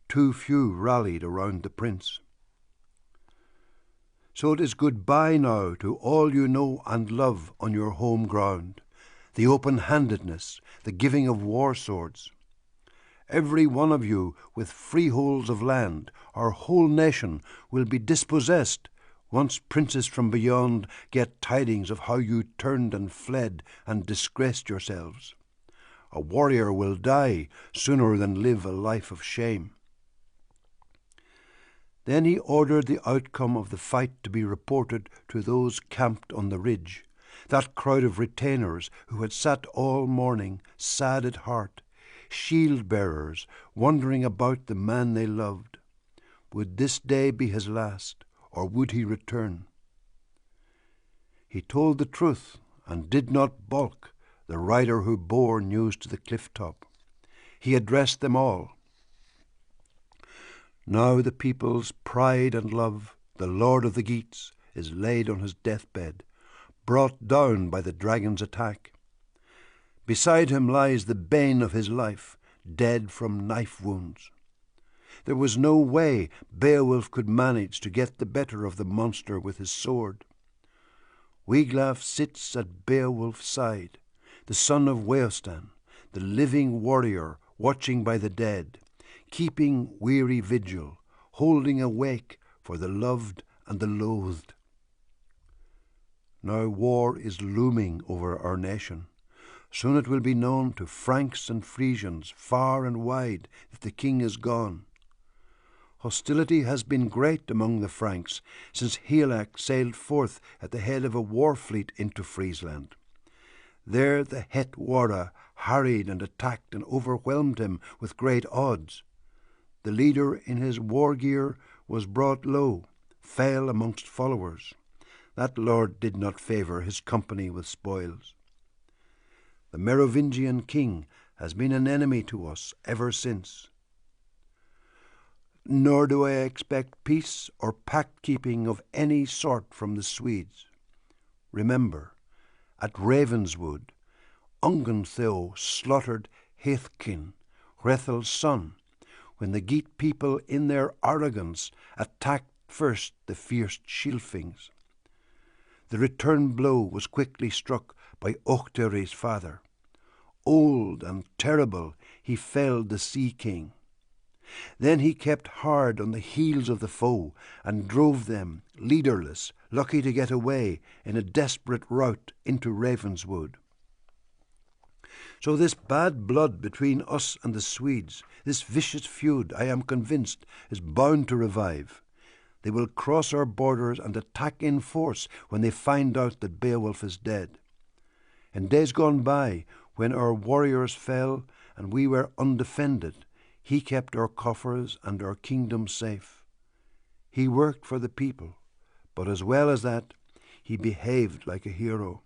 too few rallied around the prince. So it is goodbye now to all you know and love on your home ground, the open-handedness, the giving of war swords. Every one of you with freeholds of land, our whole nation will be dispossessed once princes from beyond get tidings of how you turned and fled and disgraced yourselves. A warrior will die sooner than live a life of shame. Then he ordered the outcome of the fight to be reported to those camped on the ridge, that crowd of retainers who had sat all morning, sad at heart, shield-bearers, wondering about the man they loved. Would this day be his last, or would he return? He told the truth, and did not balk, the rider who bore news to the cliff-top. He addressed them all. Now the people's pride and love, the Lord of the Geats, is laid on his deathbed, brought down by the dragon's attack. Beside him lies the bane of his life, dead from knife wounds. There was no way Beowulf could manage to get the better of the monster with his sword. Wiglaf sits at Beowulf's side, the son of Weohstan, the living warrior watching by the dead, keeping weary vigil, holding awake for the loved and the loathed. Now war is looming over our nation. Soon it will be known to Franks and Frisians far and wide that the king is gone. Hostility has been great among the Franks since Hygelac sailed forth at the head of a war fleet into Friesland. There the Het Wara harried and attacked and overwhelmed him with great odds. The leader in his war gear was brought low, fell amongst followers. That lord did not favour his company with spoils. The Merovingian king has been an enemy to us ever since. Nor do I expect peace or pact-keeping of any sort from the Swedes. Remember, at Ravenswood, Ungantheow slaughtered Heathkin, Hrethel's son, when the Geat people in their arrogance attacked first the fierce Scilfings. The return blow was quickly struck by Ochtherry's father. Old and terrible, he felled the Sea King. Then he kept hard on the heels of the foe and drove them, leaderless, lucky to get away, in a desperate rout into Ravenswood. So this bad blood between us and the Swedes, this vicious feud, I am convinced, is bound to revive. They will cross our borders and attack in force when they find out that Beowulf is dead. In days gone by, when our warriors fell and we were undefended, he kept our coffers and our kingdom safe. He worked for the people, but as well as that, he behaved like a hero.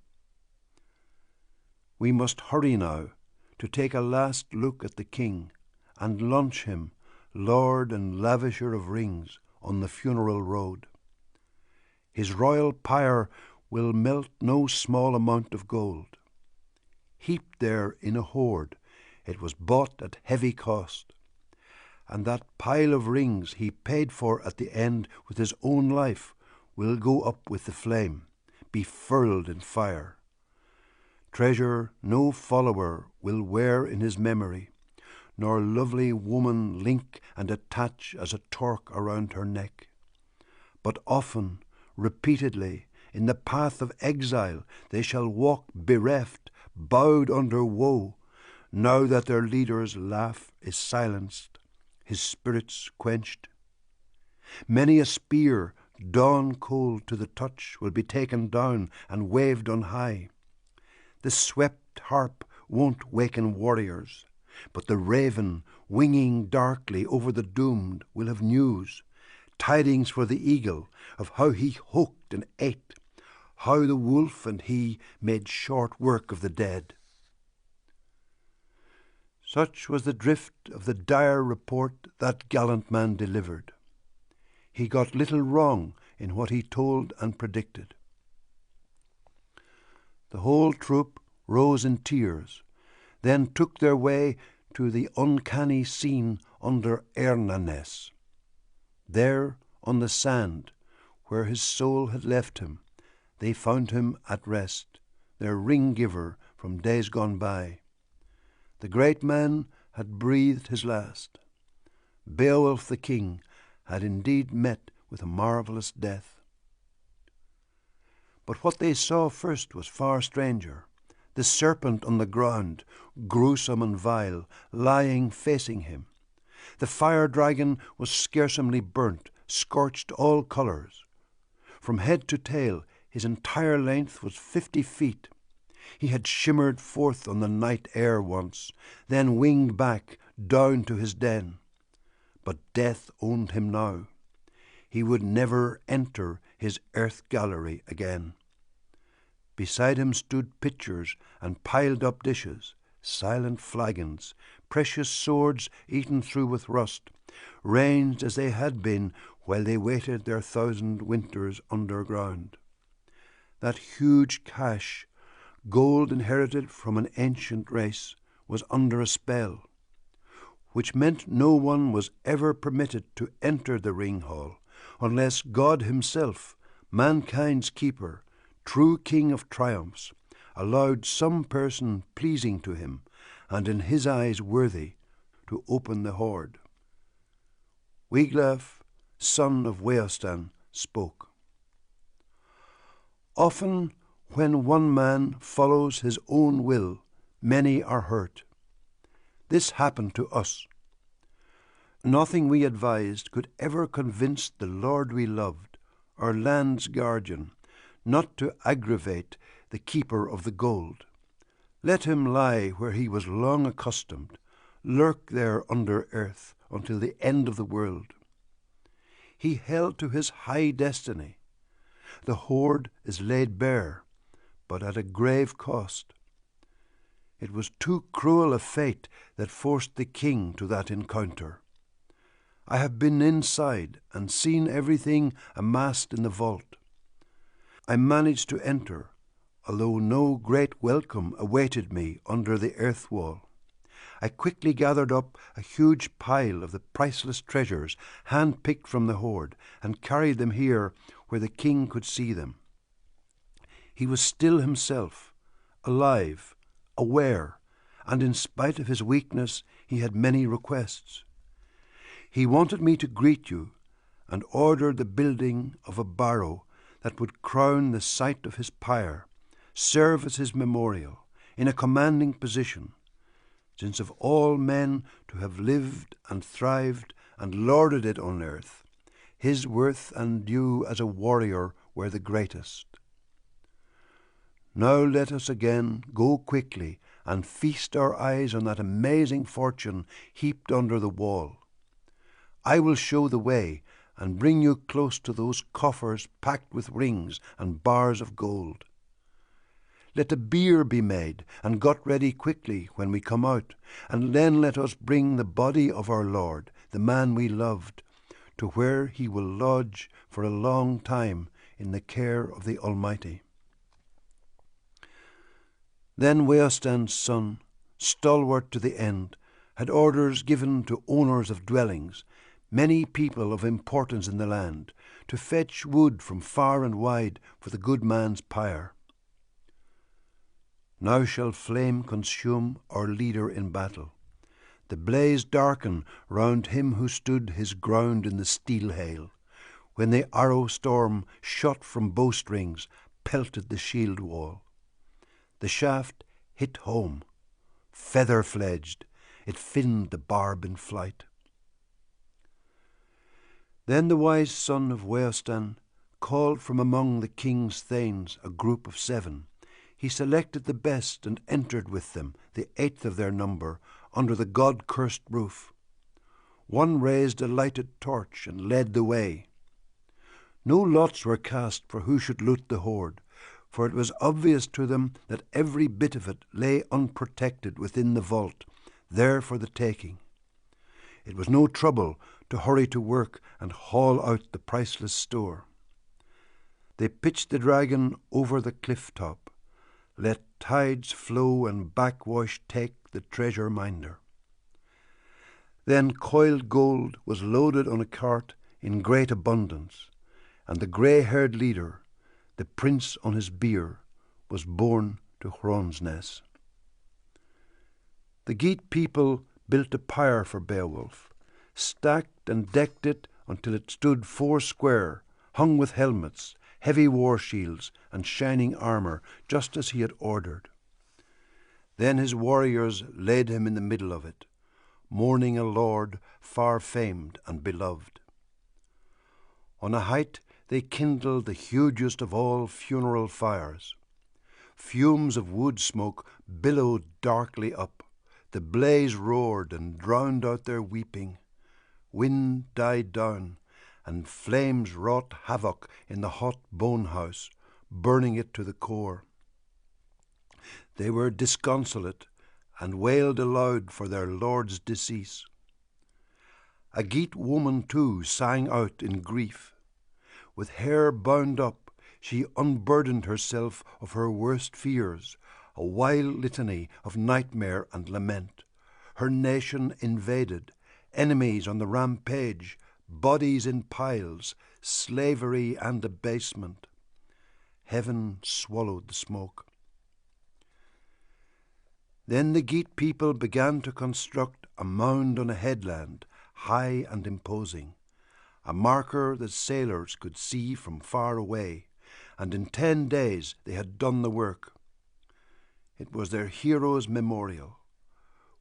We must hurry now to take a last look at the king and launch him, lord and lavisher of rings, on the funeral road. His royal pyre will melt no small amount of gold. Heaped there in a hoard, it was bought at heavy cost, and that pile of rings he paid for at the end with his own life will go up with the flame, be furled in fire. Treasure no follower will wear in his memory, nor lovely woman link and attach as a torque around her neck. But often, repeatedly, in the path of exile they shall walk bereft, bowed under woe, now that their leader's laugh is silenced, his spirits quenched. Many a spear, dawn cold to the touch, will be taken down and waved on high. The swept harp won't waken warriors. But the raven, winging darkly over the doomed, will have news, tidings for the eagle of how he hooked and ate, how the wolf and he made short work of the dead. Such was the drift of the dire report that gallant man delivered. He got little wrong in what he told and predicted. The whole troop rose in tears, then took their way to the uncanny scene under Ernaness. There, on the sand, where his soul had left him, they found him at rest, their ring-giver from days gone by. The great man had breathed his last. Beowulf the king had indeed met with a marvellous death. But what they saw first was far stranger. The serpent on the ground, gruesome and vile, lying facing him. The fire dragon was scarcely burnt, scorched all colours. From head to tail, his entire length was 50 feet. He had shimmered forth on the night air once, then winged back down to his den. But death owned him now. He would never enter his earth gallery again. Beside him stood pitchers and piled up dishes, silent flagons, precious swords eaten through with rust, ranged as they had been while they waited their 1,000 winters underground. That huge cache, gold inherited from an ancient race, was under a spell, which meant no one was ever permitted to enter the ring hall unless God himself, mankind's keeper, true king of triumphs, allowed some person pleasing to him and in his eyes worthy to open the hoard. Wiglaf, son of Weohstan, spoke. Often, when one man follows his own will, many are hurt. This happened to us. Nothing we advised could ever convince the Lord we loved, our land's guardian, not to aggravate the keeper of the gold. Let him lie where he was long accustomed, lurk there under earth until the end of the world. He held to his high destiny. The hoard is laid bare, but at a grave cost. It was too cruel a fate that forced the king to that encounter. I have been inside and seen everything amassed in the vault. I managed to enter, although no great welcome awaited me under the earth wall. I quickly gathered up a huge pile of the priceless treasures hand-picked from the hoard and carried them here where the king could see them. He was still himself, alive, aware, and in spite of his weakness he had many requests. He wanted me to greet you and order the building of a barrow that would crown the site of his pyre, serve as his memorial, in a commanding position, since of all men to have lived and thrived and lorded it on earth, his worth and due as a warrior were the greatest. Now let us again go quickly and feast our eyes on that amazing fortune heaped under the wall. I will show the way and bring you close to those coffers packed with rings and bars of gold. Let a bier be made and got ready quickly when we come out, and then let us bring the body of our Lord, the man we loved, to where he will lodge for a long time in the care of the Almighty. Then Weohstan's son, stalwart to the end, had orders given to owners of dwellings, many people of importance in the land, to fetch wood from far and wide for the good man's pyre. Now shall flame consume our leader in battle, the blaze darken round him who stood his ground in the steel hail, when the arrow storm shot from bowstrings pelted the shield wall. The shaft hit home, feather-fledged, it finned the barb in flight. Then the wise son of Weohstan called from among the king's thanes a group of 7, he selected the best and entered with them, the 8th of their number, under the God-cursed roof. One raised a lighted torch and led the way. No lots were cast for who should loot the hoard, for it was obvious to them that every bit of it lay unprotected within the vault, there for the taking. It was no trouble to hurry to work and haul out the priceless store. They pitched the dragon over the cliff top, let tides flow and backwash take the treasure minder. Then coiled gold was loaded on a cart in great abundance, and the grey-haired leader, the prince on his bier, was borne to Hronesness. The Geat people built a pyre for Beowulf, stacked and decked it until it stood 4 square, hung with helmets, heavy war shields, and shining armour, just as he had ordered. Then his warriors laid him in the middle of it, mourning a lord far famed and beloved. On a height they kindled the hugest of all funeral fires. Fumes of wood smoke billowed darkly up. The blaze roared and drowned out their weeping. Wind died down, and flames wrought havoc in the hot bone house, burning it to the core. They were disconsolate, and wailed aloud for their lord's decease. A Geat woman, too, sang out in grief. With hair bound up, she unburdened herself of her worst fears, a wild litany of nightmare and lament. Her nation invaded, enemies on the rampage, bodies in piles, slavery and abasement. Heaven swallowed the smoke. Then the Geat people began to construct a mound on a headland, high and imposing, a marker that sailors could see from far away, and in 10 days they had done the work. It was their hero's memorial.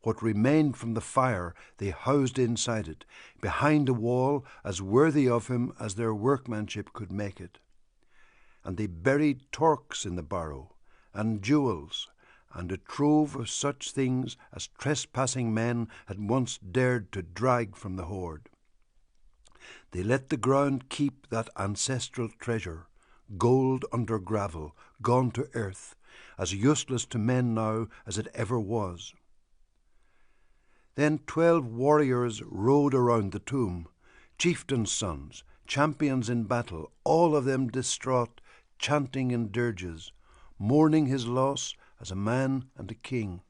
What remained from the fire they housed inside it, behind a wall as worthy of him as their workmanship could make it. And they buried torques in the barrow, and jewels, and a trove of such things as trespassing men had once dared to drag from the hoard. They let the ground keep that ancestral treasure, gold under gravel, gone to earth, as useless to men now as it ever was. Then 12 warriors rode around the tomb, chieftains' sons, champions in battle, all of them distraught, chanting in dirges, mourning his loss as a man and a king.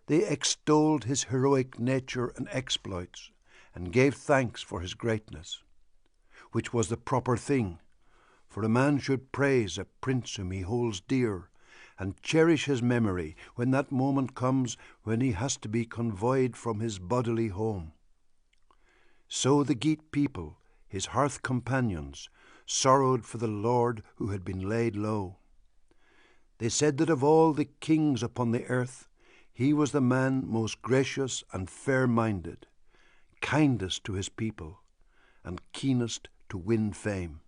They extolled his heroic nature and exploits, and gave thanks for his greatness, which was the proper thing, for a man should praise a prince whom he holds dear, and cherish his memory when that moment comes when he has to be convoyed from his bodily home. So the Geat people, his hearth companions, sorrowed for the lord who had been laid low. They said that of all the kings upon the earth, he was the man most gracious and fair-minded, kindest to his people, and keenest to win fame.